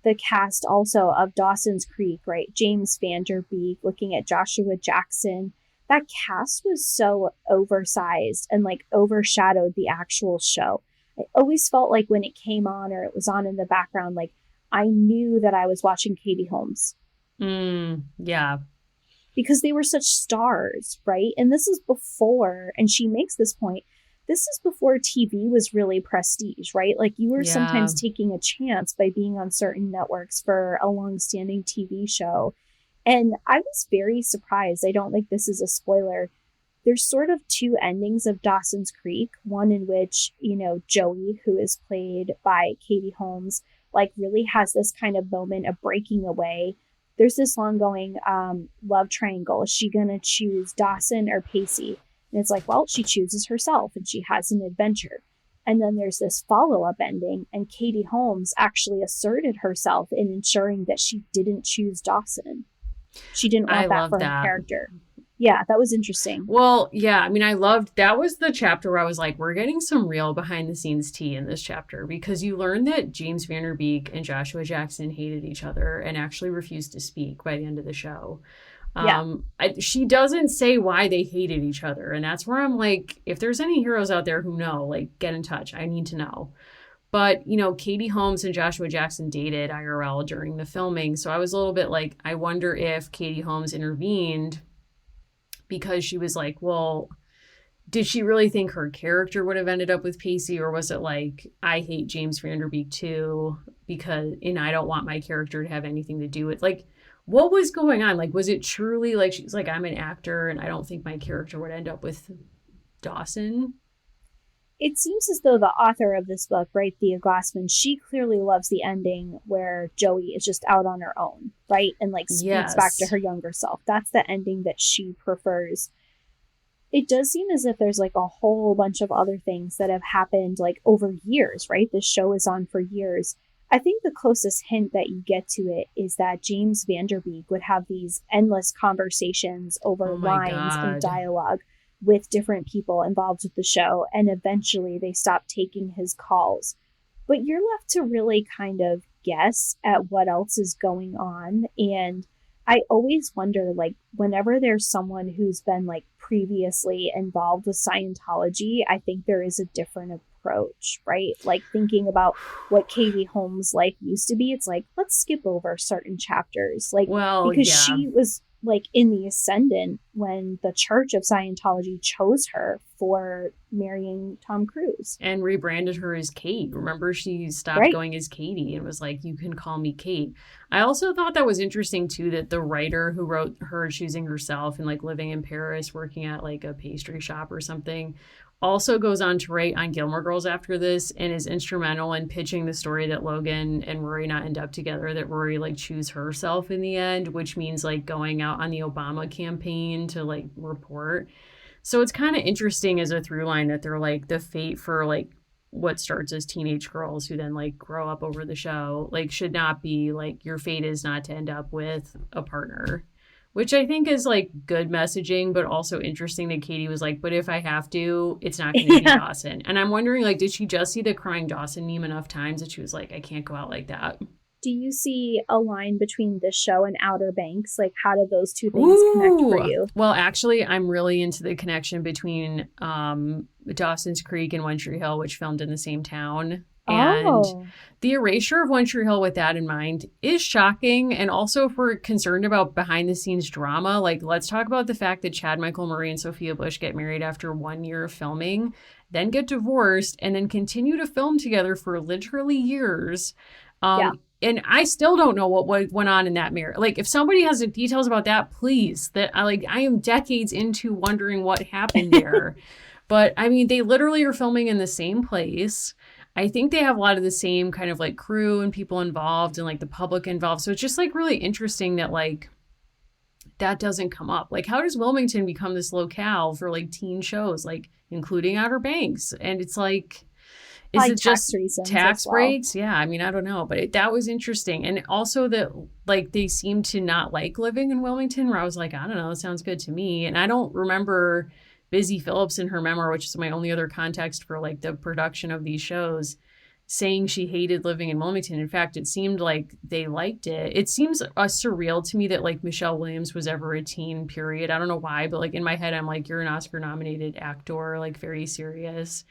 the cast also of Dawson's Creek, right? James Van Der Beek, looking at Joshua Jackson, that cast was so oversized and like overshadowed the actual show. I always felt like when it came on or it was on in the background, like I knew that I was watching Katie Holmes. Yeah. Because they were such stars, right? And this is before, and she makes this point, this is before TV was really prestige, right? Like you were sometimes taking a chance by being on certain networks for a long-standing TV show. And I was very surprised. I don't think this is a spoiler. There's sort of two endings of Dawson's Creek, one in which, Joey, who is played by Katie Holmes, like really has this kind of moment of breaking away. There's this ongoing love triangle. Is she going to choose Dawson or Pacey? And it's like, well, she chooses herself and she has an adventure. And then there's this follow-up ending, and Katie Holmes actually asserted herself in ensuring that she didn't choose Dawson. She didn't want that for her character. Yeah, that was interesting. Well, yeah, I mean, that was the chapter where I was like, we're getting some real behind the scenes tea in this chapter, because you learn that James Van Der Beek and Joshua Jackson hated each other and actually refused to speak by the end of the show. She doesn't say why they hated each other. And that's where I'm like, if there's any heroes out there who know, like, get in touch. I need to know. But, Katie Holmes and Joshua Jackson dated IRL during the filming. So I was a little bit like, I wonder if Katie Holmes intervened because she was like, well, did she really think her character would have ended up with Pacey, or was it like, I hate James Vanderbeek too and I don't want my character to have anything to do with, like, what was going on? Like, was it truly like she's like, I'm an actor and I don't think my character would end up with Dawson? It seems as though the author of this book, right, Thea Glassman, she clearly loves the ending where Joey is just out on her own, right? And like speaks back to her younger self. That's the ending that she prefers. It does seem as if there's like a whole bunch of other things that have happened like over years, right? This show is on for years. I think the closest hint that you get to it is that James Vanderbeek would have these endless conversations over lines and dialogue with different people involved with the show, and eventually they stopped taking his calls. But you're left to really kind of guess at what else is going on. And I always wonder, like, whenever there's someone who's been like previously involved with Scientology, I think there is a different approach, right? Like thinking about what Katie Holmes' life used to be, it's like, let's skip over certain chapters, like, because she was like in the ascendant when the Church of Scientology chose her for marrying Tom Cruise and rebranded her as Kate. Remember, she stopped going as Katie and was like, you can call me Kate. I also thought that was interesting too, that the writer who wrote her choosing herself and like living in Paris, working at like a pastry shop or something, also goes on to write on Gilmore Girls after this and is instrumental in pitching the story that Logan and Rory not end up together, that Rory like choose herself in the end, which means like going out on the Obama campaign to like report. So it's kind of interesting as a through line that they're like the fate for like what starts as teenage girls who then like grow up over the show, like should not be like your fate is not to end up with a partner. Which I think is like good messaging, but also interesting that Katie was like, but if I have to, it's not going to be Dawson. And I'm wondering, like, did she just see the crying Dawson meme enough times that she was like, I can't go out like that? Do you see a line between this show and Outer Banks? Like, how do those two things connect for you? Well, actually, I'm really into the connection between Dawson's Creek and One Tree Hill, which filmed in the same town. And the erasure of One Tree Hill with that in mind is shocking. And also, if we're concerned about behind the scenes drama, like let's talk about the fact that Chad Michael Murray and Sophia Bush get married after 1 year of filming, then get divorced, and then continue to film together for literally years. And I still don't know what went on in that marriage. Like, if somebody has the details about that, please. I am decades into wondering what happened there. But I mean, they literally are filming in the same place. I think they have a lot of the same kind of like crew and people involved and like the public involved. So it's just like really interesting that like that doesn't come up. Like, how does Wilmington become this locale for like teen shows, like including Outer Banks? And it's like, is it just tax breaks? Yeah, I mean, I don't know. But that was interesting. And also that like they seem to not like living in Wilmington, where I was like, I don't know, it sounds good to me. And I don't remember Busy Phillips in her memoir, which is my only other context for like the production of these shows, saying she hated living in Wilmington. In fact, it seemed like they liked it. It seems surreal to me that like Michelle Williams was ever a teen, period. I don't know why, but like in my head, I'm like, you're an Oscar nominated actor, like very serious.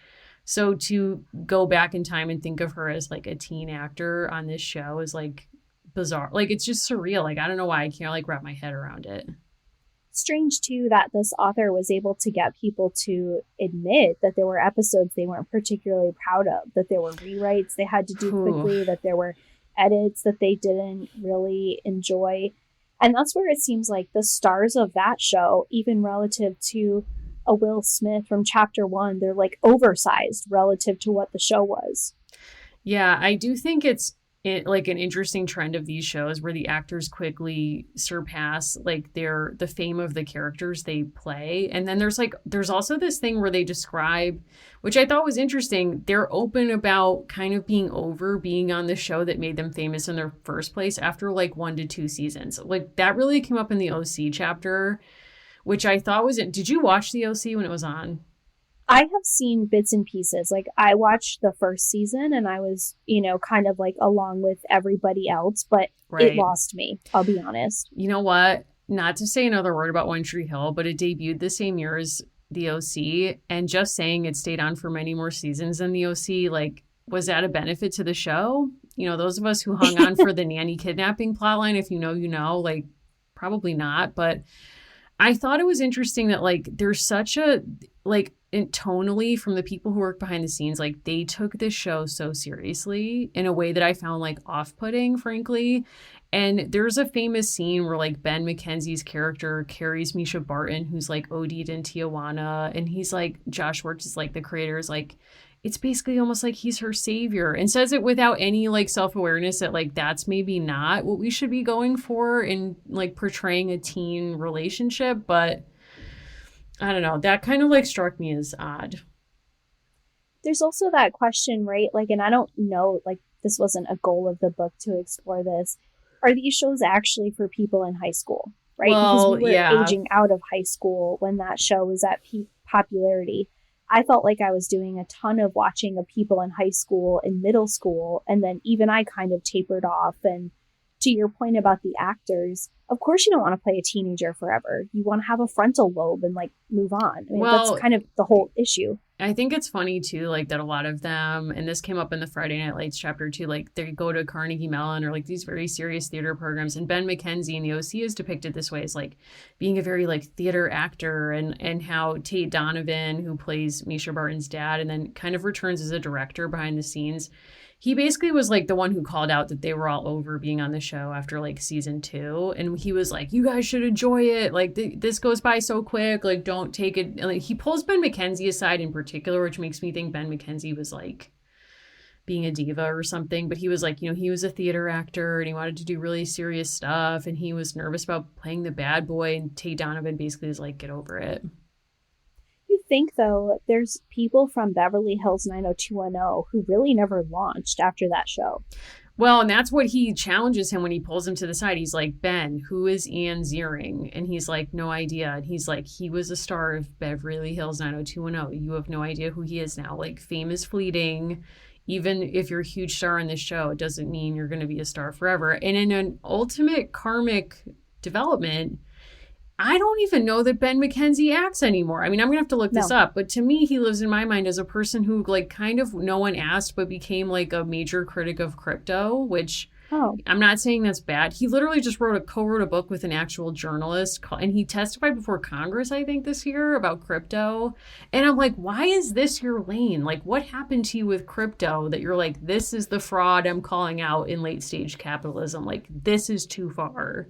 So to go back in time and think of her as like a teen actor on this show is like bizarre. Like, it's just surreal. Like, I don't know why I can't like wrap my head around it. Strange too that this author was able to get people to admit that there were episodes they weren't particularly proud of, that there were rewrites they had to do quickly, that there were edits that they didn't really enjoy. And that's where it seems like the stars of that show, even relative to a Will Smith from chapter 1, they're like oversized relative to what the show was. Yeah, I do think it's like an interesting trend of these shows where the actors quickly surpass like the fame of the characters they play. And then there's also this thing where they describe, which I thought was interesting, they're open about kind of being over being on the show that made them famous in their first place after like 1 to 2 seasons. Like that really came up in the OC chapter, which I thought did you watch the OC when it was on? I have seen bits and pieces. Like, I watched the first season and I was, kind of like along with everybody else, but It lost me, I'll be honest. You know what? Not to say another word about One Tree Hill, but it debuted the same year as the OC. And just saying it stayed on for many more seasons than the OC, like, was that a benefit to the show? Those of us who hung on for the nanny kidnapping plotline, if you know, like, probably not. But I thought it was interesting that, like, there's such a, like, tonally from the people who work behind the scenes, like they took this show so seriously in a way that I found like off-putting, frankly. And there's a famous scene where like Ben McKenzie's character carries Misha Barton, who's like OD'd in Tijuana, and he's like, Josh Schwartz is like the creator, is like, it's basically almost like he's her savior, and says it without any like self-awareness that like that's maybe not what we should be going for in like portraying a teen relationship. But I don't know, that kind of like struck me as odd. There's also that question, right? Like, and I don't know, like, this wasn't a goal of the book to explore this. Are these shows actually for people in high school, right? Well, because we were yeah. aging out of high school when that show was at peak popularity. I felt like I was doing a ton of watching of people in high school and middle school, and then even I kind of tapered off. And to your point about the actors, of course you don't want to play a teenager forever. You want to have a frontal lobe and like move on. I mean, Well, that's kind of the whole issue. I think it's funny too, like that a lot of them, and this came up in the Friday Night Lights chapter too, like they go to Carnegie Mellon or like these very serious theater programs, and Ben McKenzie in the OC is depicted this way as like being a very like theater actor, and how Tate Donovan, who plays Misha Barton's dad and then kind of returns as a director behind the scenes, he basically was like the one who called out that they were all over being on the show after like season 2. And he was like, you guys should enjoy it. Like this goes by so quick. Like, don't take it. And, like, he pulls Ben McKenzie aside in particular, which makes me think Ben McKenzie was like being a diva or something. But he was like, you know, he was a theater actor and he wanted to do really serious stuff. And he was nervous about playing the bad boy. And Tate Donovan basically was like, get over it. You think, though, there's people from Beverly Hills 90210 who really never launched after that show. Well, and that's what he challenges him when he pulls him to the side. He's like, Ben, who is Ian Ziering? And he's like, no idea. And he's like, he was a star of Beverly Hills 90210. You have no idea who he is now. Like, fame is fleeting. Even if you're a huge star on this show, it doesn't mean you're going to be a star forever. And in an ultimate karmic development, I don't even know that Ben McKenzie acts anymore. I mean, I'm going to have to look this up. But to me, he lives in my mind as a person who, like, kind of no one asked, but became, like, a major critic of crypto, which I'm not saying that's bad. He literally just co-wrote a book with an actual journalist, and he testified before Congress, I think, this year about crypto. And I'm like, why is this your lane? Like, what happened to you with crypto that you're like, this is the fraud I'm calling out in late-stage capitalism? Like, this is too far.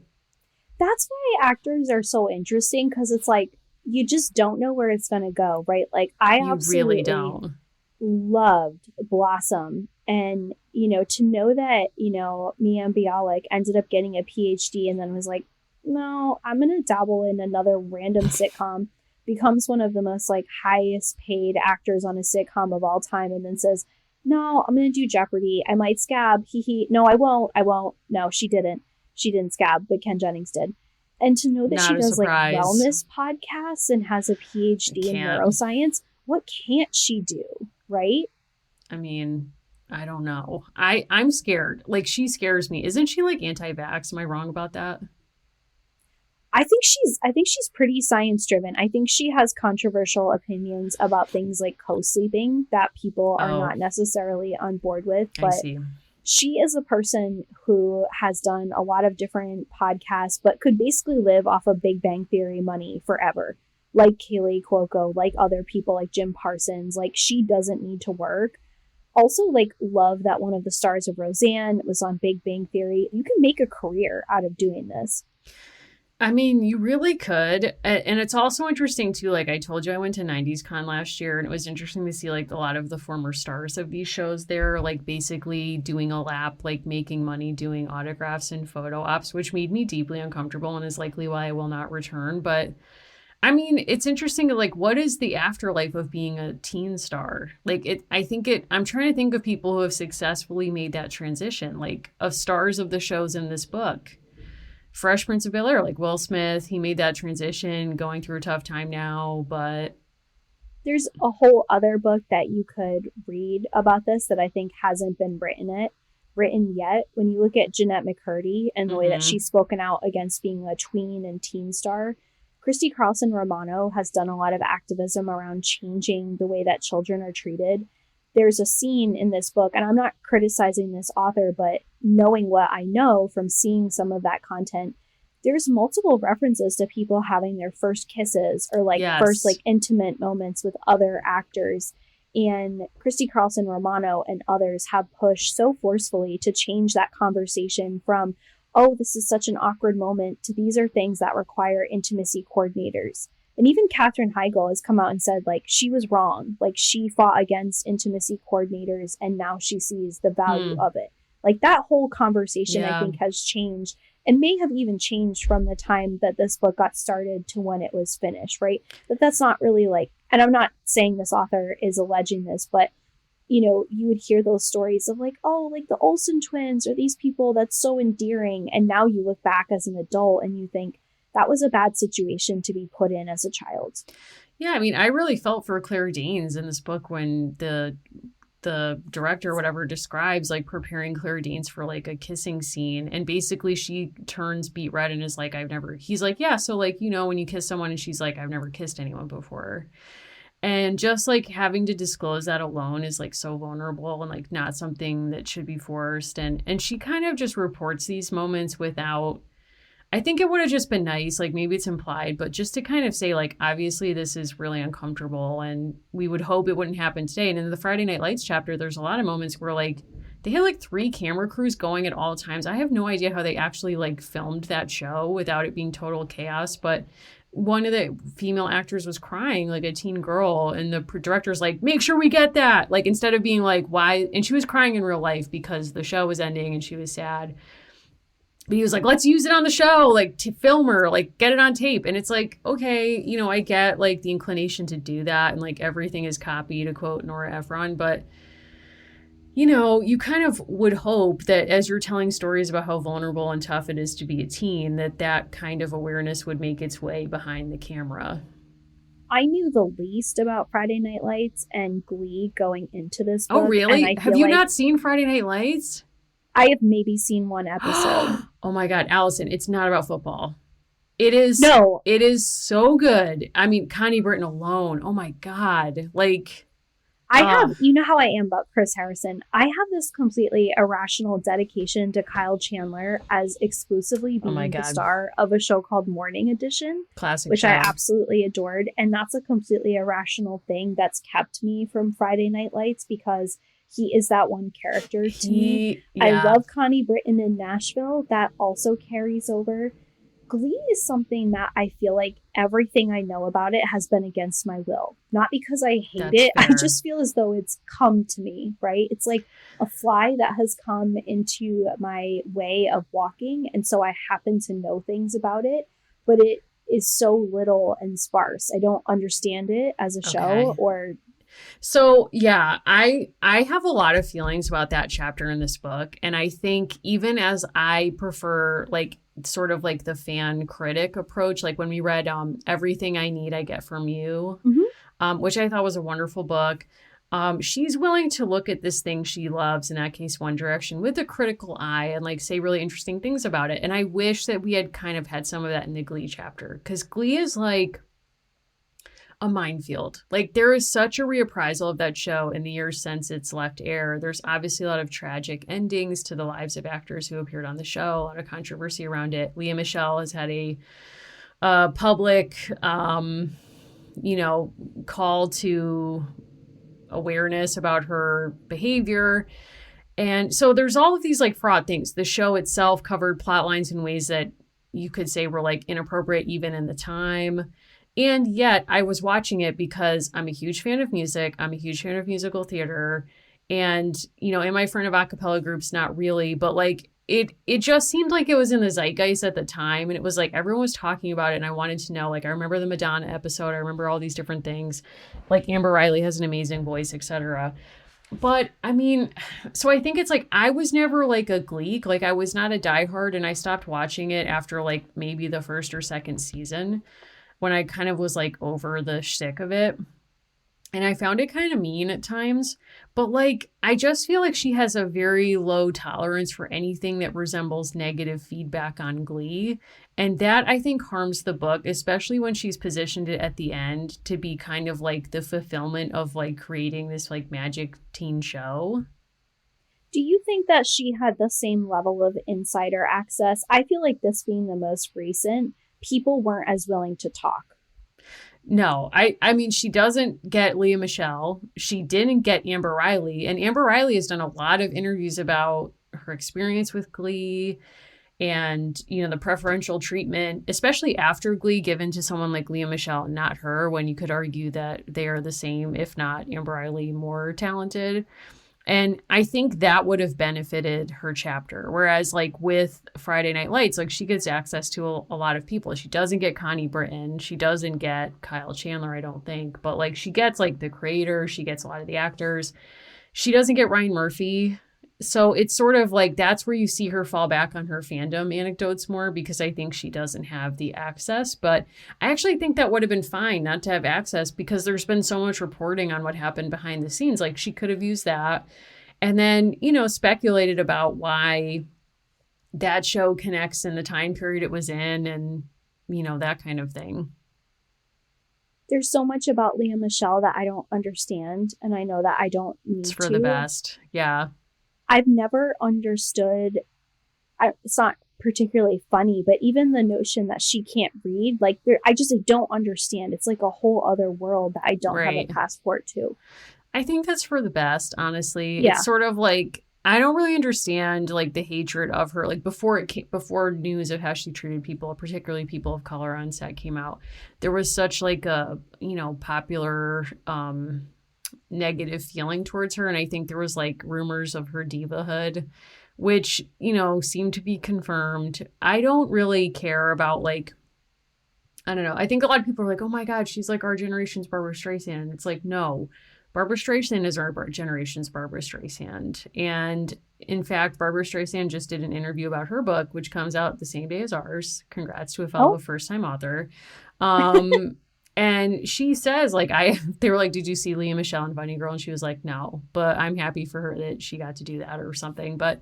That's why actors are so interesting, because it's like you just don't know where it's going to go, right? Like, I absolutely really don't. Loved Blossom, and you know, to know that, you know, Mia Bialik ended up getting a PhD and then was like, no, I'm going to dabble in another random sitcom, becomes one of the most like highest paid actors on a sitcom of all time, and then says, no, I'm going to do Jeopardy. I might scab. No, I won't. No, she didn't scab, but Ken Jennings did. And to know that she does like wellness podcasts and has a PhD in neuroscience, what can't she do, right? I mean, I don't know. I'm scared. Like, she scares me. Isn't she like anti-vax? Am I wrong about that? I think she's pretty science driven. I think she has controversial opinions about things like co-sleeping that people are not necessarily on board with. But I see. She is a person who has done a lot of different podcasts, but could basically live off of Big Bang Theory money forever. Like Kaylee Cuoco, like other people like Jim Parsons. Like, she doesn't need to work. Also, like, love that one of the stars of Roseanne was on Big Bang Theory. You can make a career out of doing this. I mean, you really could. And it's also interesting, too. Like, I told you, I went to 90s Con last year, and it was interesting to see, like, a lot of the former stars of these shows there, like, basically doing a lap, like, making money, doing autographs and photo ops, which made me deeply uncomfortable and is likely why I will not return. But, I mean, it's interesting, like, what is the afterlife of being a teen star? Like, I'm trying to think of people who have successfully made that transition, like, of stars of the shows in this book. Fresh Prince of Bel-Air, like Will Smith, he made that transition, going through a tough time now, but... There's a whole other book that you could read about this that I think hasn't been written yet. When you look at Jeanette McCurdy and the way that she's spoken out against being a tween and teen star, Christy Carlson Romano has done a lot of activism around changing the way that children are treated. There's a scene in this book, and I'm not criticizing this author, but knowing what I know from seeing some of that content, there's multiple references to people having their first kisses or like first like intimate moments with other actors. And Christy Carlson Romano and others have pushed so forcefully to change that conversation from, oh, this is such an awkward moment, to these are things that require intimacy coordinators. And even Katherine Heigl has come out and said, like, she was wrong. Like, she fought against intimacy coordinators and now she sees the value of it. Like, that whole conversation, I think, has changed and may have even changed from the time that this book got started to when it was finished, right? But that's not really like, and I'm not saying this author is alleging this, but, you know, you would hear those stories of like, oh, like the Olsen twins or these people that's so endearing. And now you look back as an adult and you think that was a bad situation to be put in as a child. Yeah, I mean, I really felt for Claire Danes in this book when the director or whatever describes like preparing Claire Danes for like a kissing scene, and basically she turns beet red and is like, he's like, yeah, so like, you know, when you kiss someone, and she's like, I've never kissed anyone before. And just like having to disclose that alone is like so vulnerable and like not something that should be forced. And she kind of just reports these moments without, I think it would have just been nice, like maybe it's implied, but just to kind of say like, obviously this is really uncomfortable and we would hope it wouldn't happen today. And in the Friday Night Lights chapter, there's a lot of moments where like they had like 3 camera crews going at all times. I have no idea how they actually like filmed that show without it being total chaos. But one of the female actors was crying, like a teen girl, and the director's like, make sure we get that. Like, instead of being like, why? And she was crying in real life because the show was ending and she was sad. But he was like, let's use it on the show, like to film her, like get it on tape. And it's like, okay, you know, I get like the inclination to do that. And like everything is copy, to quote Nora Ephron. But, you know, you kind of would hope that as you're telling stories about how vulnerable and tough it is to be a teen, that kind of awareness would make its way behind the camera. I knew the least about Friday Night Lights and Glee going into this book. Oh, really? Have you not seen Friday Night Lights? I have maybe seen one episode. Oh my God, Allison, it's not about football. It is. No. It is so good. I mean, Connie Britton alone. Oh my God. Like, I have, you know how I am about Chris Harrison. I have this completely irrational dedication to Kyle Chandler as exclusively being the star of a show called Morning Edition. Classic which show. I absolutely adored. And that's a completely irrational thing that's kept me from Friday Night Lights, because he is that one character to me. Yeah. I love Connie Britton in Nashville. That also carries over. Glee is something that I feel like everything I know about it has been against my will. Not because I hate it. Fair. I just feel as though it's come to me, right? It's like a fly that has come into my way of walking. And so I happen to know things about it, but it is so little and sparse. I don't understand it as a show or... So, yeah, I have a lot of feelings about that chapter in this book. And I think even as I prefer, like, sort of like the fan critic approach, like when we read Everything I Need, I Get From You, which I thought was a wonderful book. She's willing to look at this thing she loves, in that case, One Direction, with a critical eye and like say really interesting things about it. And I wish that we had kind of had some of that in the Glee chapter, because Glee is like a minefield. Like, there is such a reappraisal of that show in the years since it's left air. There's obviously a lot of tragic endings to the lives of actors who appeared on the show, a lot of controversy around it. Leah Michele has had a public, call to awareness about her behavior. And so there's all of these like fraught things. The show itself covered plot lines in ways that you could say were like inappropriate even in the time. And yet I was watching it because I'm a huge fan of music. I'm a huge fan of musical theater. And, you know, am I a friend of a cappella groups? Not really. But like it just seemed like it was in the zeitgeist at the time. And it was like everyone was talking about it. And I wanted to know, like, I remember the Madonna episode. I remember all these different things. Like Amber Riley has an amazing voice, etc. But I mean, so I think it's like I was never like a Gleek. Like I was not a diehard, and I stopped watching it after like maybe the first or second season, when I kind of was like over the shtick of it. And I found it kind of mean at times, but like, I just feel like she has a very low tolerance for anything that resembles negative feedback on Glee. And that I think harms the book, especially when she's positioned it at the end to be kind of like the fulfillment of like creating this like magic teen show. Do you think that she had the same level of insider access? I feel like this being the most recent, people weren't as willing to talk. No, I mean, she doesn't get Leah Michelle. She didn't get Amber Riley. And Amber Riley has done a lot of interviews about her experience with Glee and, you know, the preferential treatment, especially after Glee, given to someone like Leah Michelle, not her, when you could argue that they are the same, if not Amber Riley more talented. And I think that would have benefited her chapter. Whereas like with Friday Night Lights, like she gets access to a lot of people. She doesn't get Connie Britton. She doesn't get Kyle Chandler, I don't think. But like she gets like the creator. She gets a lot of the actors. She doesn't get Ryan Murphy. So it's sort of like that's where you see her fall back on her fandom anecdotes more, because I think she doesn't have the access. But I actually think that would have been fine not to have access, because there's been so much reporting on what happened behind the scenes. Like she could have used that and then, you know, speculated about why that show connects in the time period it was in and, you know, that kind of thing. There's so much about Leah Michelle that I don't understand. And I know that I don't need to. It's for the best. Yeah. I've never understood, it's not particularly funny, but even the notion that she can't read, like I don't understand. It's like a whole other world that I don't have a passport to. I think that's for the best, honestly. Yeah. It's sort of like, I don't really understand like the hatred of her. Like before news of how she treated people, particularly people of color on set came out, there was such like a, you know, popular, negative feeling towards her. And I think there was like rumors of her divahood, which, you know, seemed to be confirmed. I don't really care about like, I don't know. I think a lot of people are like, oh my God, she's like our generation's Barbara Streisand. And it's like, no, Barbara Streisand is our generation's Barbara Streisand. And in fact, Barbara Streisand just did an interview about her book, which comes out the same day as ours. Congrats to a fellow first-time author. And she says, like, they were like, did you see Leah Michelle and Bunny Girl? And she was like, no, but I'm happy for her that she got to do that or something. But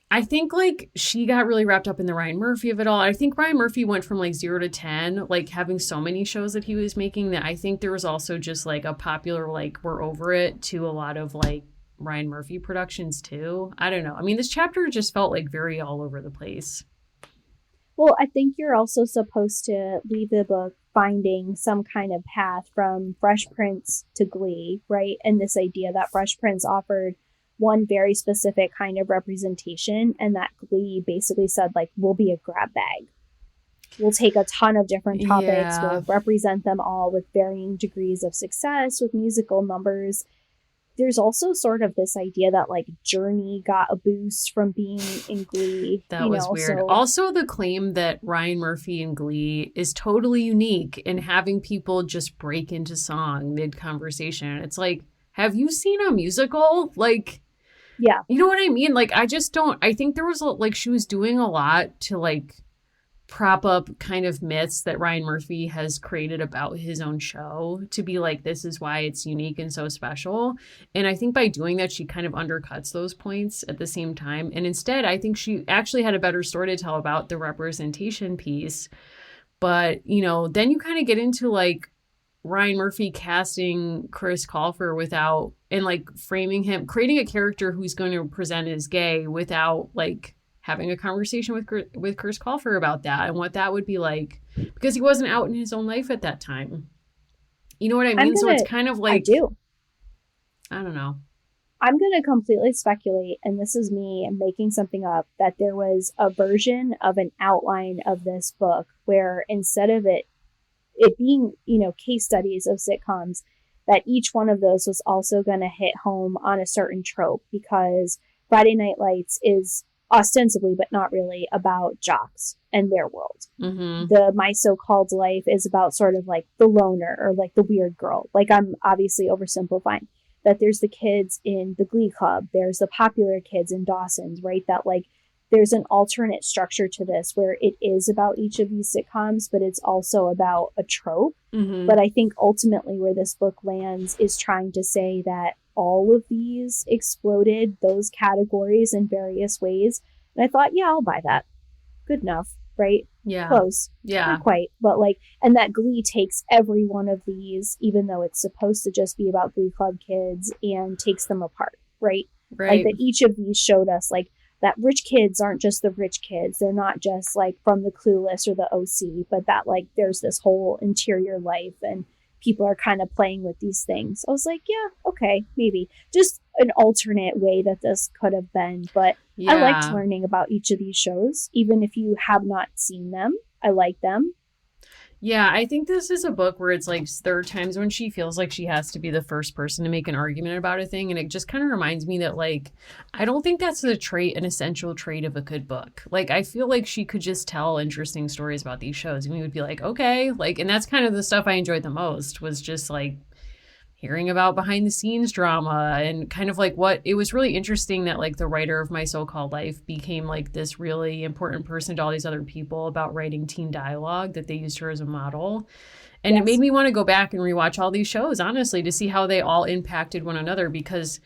I think, like, she got really wrapped up in the Ryan Murphy of it all. I think Ryan Murphy went from, like, 0 to 10, like, having so many shows that he was making, that I think there was also just, like, a popular, like, we're over it to a lot of, like, Ryan Murphy productions, too. I don't know. I mean, this chapter just felt, like, very all over the place. Well, I think you're also supposed to leave the book finding some kind of path from Fresh Prince to Glee, right? And this idea that Fresh Prince offered one very specific kind of representation, and that Glee basically said, like, we'll be a grab bag. We'll take a ton of different topics, we'll represent them all with varying degrees of success, with musical numbers. There's also sort of this idea that, like, Journey got a boost from being in Glee. That was weird. So, also, the claim that Ryan Murphy in Glee is totally unique in having people just break into song mid-conversation. It's like, have you seen a musical? Like, yeah. You know what I mean? Like, I just don't. I think there was, like, she was doing a lot to, like, prop up kind of myths that Ryan Murphy has created about his own show to be like, this is why it's unique and so special. And I think by doing that, she kind of undercuts those points at the same time. And instead, I think she actually had a better story to tell about the representation piece. But, you know, then you kind of get into like Ryan Murphy casting Chris Colfer without, and like framing him, creating a character who's going to present as gay without like having a conversation with Chris Colfer about that and what that would be like, because he wasn't out in his own life at that time. You know what I mean? So it's kind of like, I don't know. I'm going to completely speculate, and this is me making something up, that there was a version of an outline of this book where instead of it being, you know, case studies of sitcoms, that each one of those was also going to hit home on a certain trope, because Friday Night Lights is ostensibly, but not really, about jocks and their world. Mm-hmm. The My So-Called Life is about sort of like the loner or like the weird girl. Like, I'm obviously oversimplifying. That there's the kids in the Glee Club, there's the popular kids in Dawson's, right? That like there's an alternate structure to this where it is about each of these sitcoms, but it's also about a trope. Mm-hmm. But I think ultimately where this book lands is trying to say that all of these exploded those categories in various ways. And I thought, yeah, I'll buy that. Good enough, right? Yeah. Close. Yeah. Not quite. But like, and that Glee takes every one of these, even though it's supposed to just be about Glee Club kids, and takes them apart, right? Like Right. that each of these showed us like that rich kids aren't just the rich kids. They're not just like from the Clueless or the OC, but that like there's this whole interior life and people are kind of playing with these things. I was like, yeah, okay, maybe. Just an alternate way that this could have been. But I liked Yeah. learning about each of these shows, even if you have not seen them. I like them. Yeah, I think this is a book where it's like there are times when she feels like she has to be the first person to make an argument about a thing. And it just kind of reminds me that, like, I don't think that's an essential trait of a good book. Like, I feel like she could just tell interesting stories about these shows. And we would be like, okay, like, and that's kind of the stuff I enjoyed the most was just like hearing about behind the scenes drama and kind of like what it was really interesting that like the writer of My So-Called Life became like this really important person to all these other people about writing teen dialogue, that they used her as a model. And Yes. it made me want to go back and rewatch all these shows, honestly, to see how they all impacted one another because,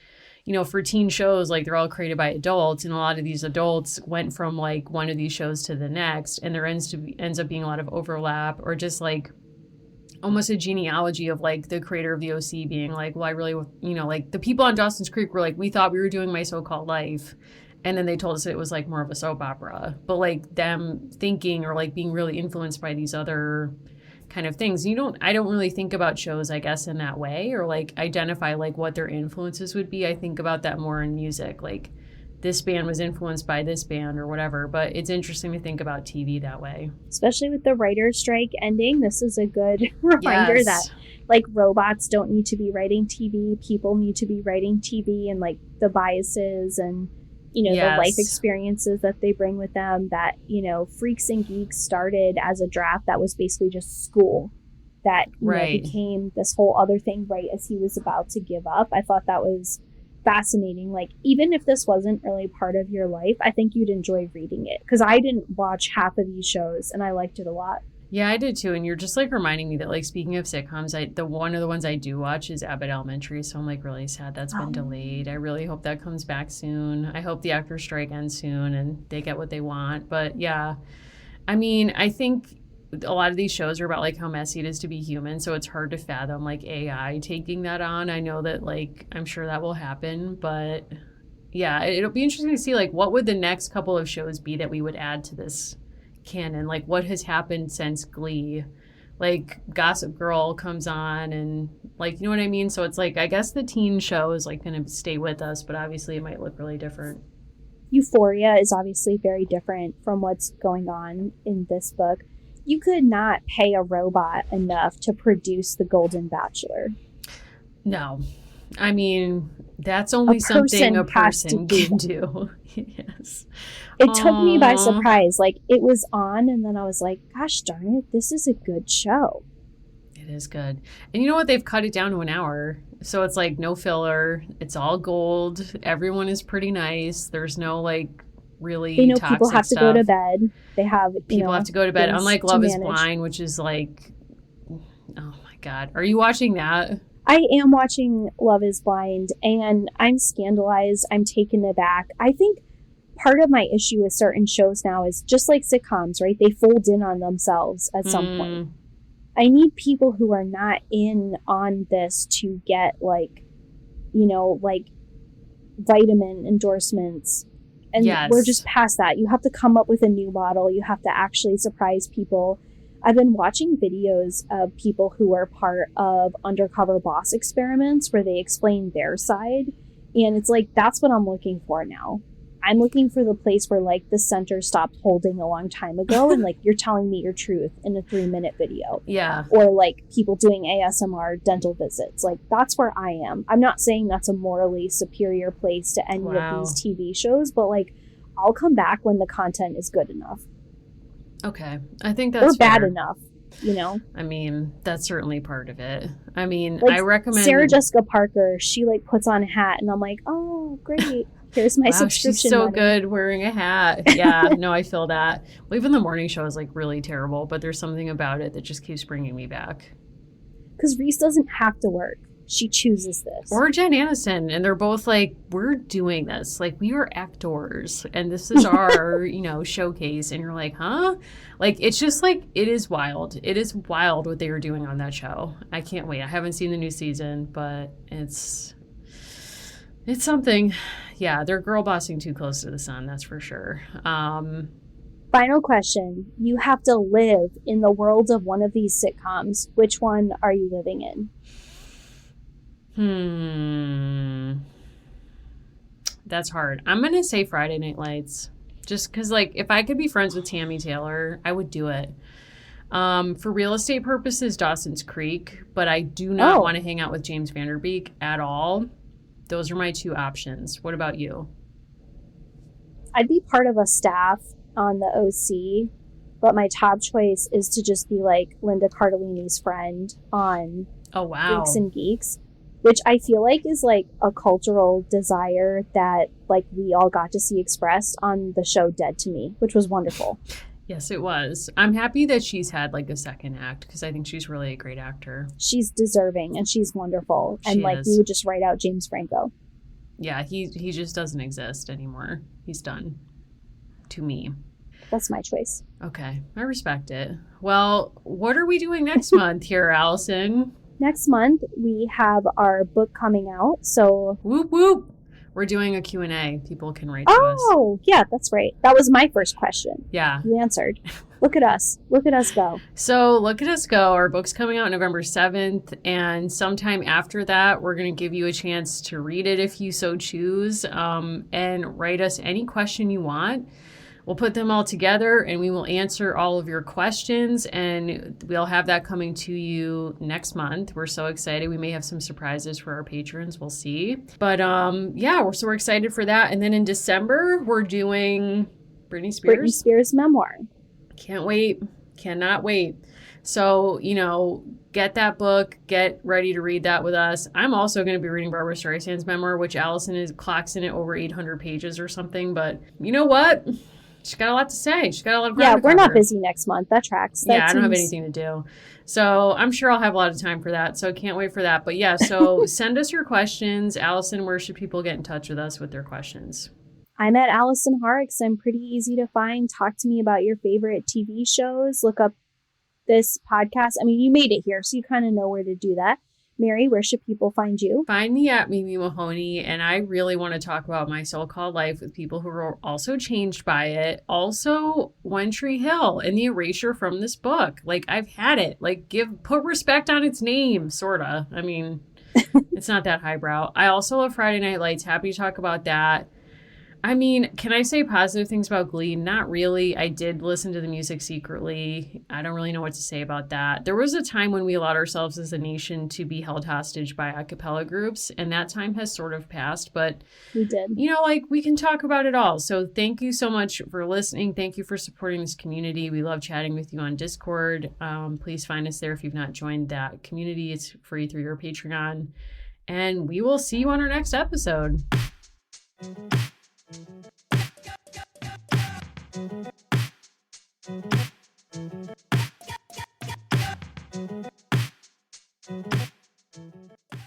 you know, for teen shows, like they're all created by adults, and a lot of these adults went from like one of these shows to the next, and there ends up being a lot of overlap or just like almost a genealogy of like the creator of the OC being like, well, I really, you know, like the people on Dawson's Creek were like, we thought we were doing My So-Called Life. And then they told us it was like more of a soap opera, but like them thinking or like being really influenced by these other kind of things. I don't really think about shows, I guess, in that way or like identify like what their influences would be. I think about that more in music, like this band was influenced by this band or whatever, but it's interesting to think about TV that way. Especially with the writer's strike ending, this is a good reminder Yes. that like robots don't need to be writing TV, people need to be writing TV, and like the biases and you know Yes. the life experiences that they bring with them, that you know Freaks and Geeks started as a draft that was basically just school that you know, Right. became this whole other thing right as he was about to give up. I thought that was fascinating. Like even if this wasn't really part of your life, I think you'd enjoy reading it because I didn't watch half of these shows and I liked it a lot. Yeah, I did too. And you're just like reminding me that, like, speaking of sitcoms, the one of the ones I do watch is Abbott Elementary. So I'm like really sad that's been delayed. I really hope that comes back soon. I hope the actors strike ends soon and they get what they want. But yeah, I mean, I think a lot of these shows are about like how messy it is to be human. So it's hard to fathom like AI taking that on. I know that like, I'm sure that will happen, but yeah, it'll be interesting to see like what would the next couple of shows be that we would add to this canon, like what has happened since Glee, like Gossip Girl comes on and like, you know what I mean? So it's like, I guess the teen show is like going to stay with us, but obviously it might look really different. Euphoria is obviously very different from what's going on in this book. You could not pay a robot enough to produce the Golden Bachelor. No, I mean, that's only something a person can do. Yes. It took me by surprise. Like, it was on, and then I was like, gosh darn it, this is a good show. It is good. And you know what? They've cut it down to an hour. So it's like no filler. It's all gold. Everyone is pretty nice. There's no like really They know toxic people have stuff. to go to bed. They have People have to go to bed. things Unlike to Love is manage. Blind, which is like, oh my God. Are you watching that? I am watching Love is Blind, and I'm scandalized. I'm taken aback. I think part of my issue with certain shows now is just like sitcoms, right? They fold in on themselves at some point. I need people who are not in on this to get like, you know, like vitamin endorsements. And Yes. we're just past that. You have to come up with a new model. You have to actually surprise people. I've been watching videos of people who are part of undercover boss experiments where they explain their side. And it's like, that's what I'm looking for now. I'm looking for the place where like the center stopped holding a long time ago and like you're telling me your truth in a 3-minute video. Yeah. Or like people doing ASMR dental visits. Like that's where I am. I'm not saying that's a morally superior place to any Wow. of these TV shows, but like I'll come back when the content is good enough. Okay. I think that's or bad fair. enough, you know? I mean, that's certainly part of it. I mean, Like I recommend Sarah Jessica Parker, she like puts on a hat and I'm like, oh, great. Here's my wow, subscription she's so money. good wearing a hat. Yeah, no, I feel that. Well, even the morning show is like really terrible, but there's something about it that just keeps bringing me back. Because Reese doesn't have to work. She chooses this. Or Jen Aniston, and they're both like, we're doing this. Like, we are actors, and this is our, you know, showcase. And you're like, huh? Like, it's just like, it is wild. It is wild what they were doing on that show. I can't wait. I haven't seen the new season, but it's It's something. Yeah, they're girl bossing too close to the sun, that's for sure. Final question. You have to live in the world of one of these sitcoms. Which one are you living Hmm. in? That's hard. I'm going to say Friday Night Lights. Just because, like, if I could be friends with Tammy Taylor, I would do it. For real estate purposes, Dawson's Creek, but I do not want to hang out with James Vanderbeek at all. Those are my two options. What about you? I'd be part of a staff on the OC, but my top choice is to just be like Linda Cardellini's friend on Freaks and Geeks, which I feel like is like a cultural desire that like we all got to see expressed on the show Dead to Me, which was wonderful. Yes, it was. I'm happy that she's had like a second act because I think she's really a great actor. She's deserving and she's wonderful. And like we would just write out James Franco. Yeah, he just doesn't exist anymore. He's done. To me. That's my choice. Okay, I respect it. Well, what are we doing next month here, Allison? Next month, we have our book coming out. So whoop, whoop. We're doing a Q&A. People can write to us. Oh, yeah, that's right. That was my first question. Yeah. You answered. Look at us. Look at us go. So look at us go. Our book's coming out November 7th. And sometime after that, we're going to give you a chance to read it if you so choose. And write us any question you want. We'll put them all together and we will answer all of your questions, and we'll have that coming to you next month. We're so excited. We may have some surprises for our patrons. We'll see. But yeah, we're excited for that. And then in December, we're doing Britney Spears. Britney Spears memoir. Can't wait. Cannot wait. So, get that book. Get ready to read that with us. I'm also going to be reading Barbara Streisand's memoir, which Allison clocks in at over 800 pages or something. But you know what? She's got a lot to say. She's got a lot of ground to we're cover. not busy next month. That tracks. I don't have anything to do. So I'm sure I'll have a lot of time for that. So can't wait for that. But yeah, so send us your questions. Allison, where should people get in touch with us with their questions? I'm at Allison Harks. I'm pretty easy to find. Talk to me about your favorite TV shows. Look up this podcast. I mean, you made it here, so you kind of know where to do that. Mary, where should people find you? Find me at Mimi Mahoney, and I really want to talk about my so-called life with people who are also changed by it. Also, One Tree Hill and the erasure from this book. Like, I've had it. Like, put respect on its name, sorta. I mean, it's not that highbrow. I also love Friday Night Lights. Happy to talk about that. I mean, can I say positive things about Glee? Not really. I did listen to the music secretly. I don't really know what to say about that. There was a time when we allowed ourselves as a nation to be held hostage by a cappella groups, and that time has sort of passed, but we did. We can talk about it all. So thank you so much for listening. Thank you for supporting this community. We love chatting with you on Discord. Please find us there if you've not joined that community. It's free through your Patreon. And we will see you on our next episode. Thank you.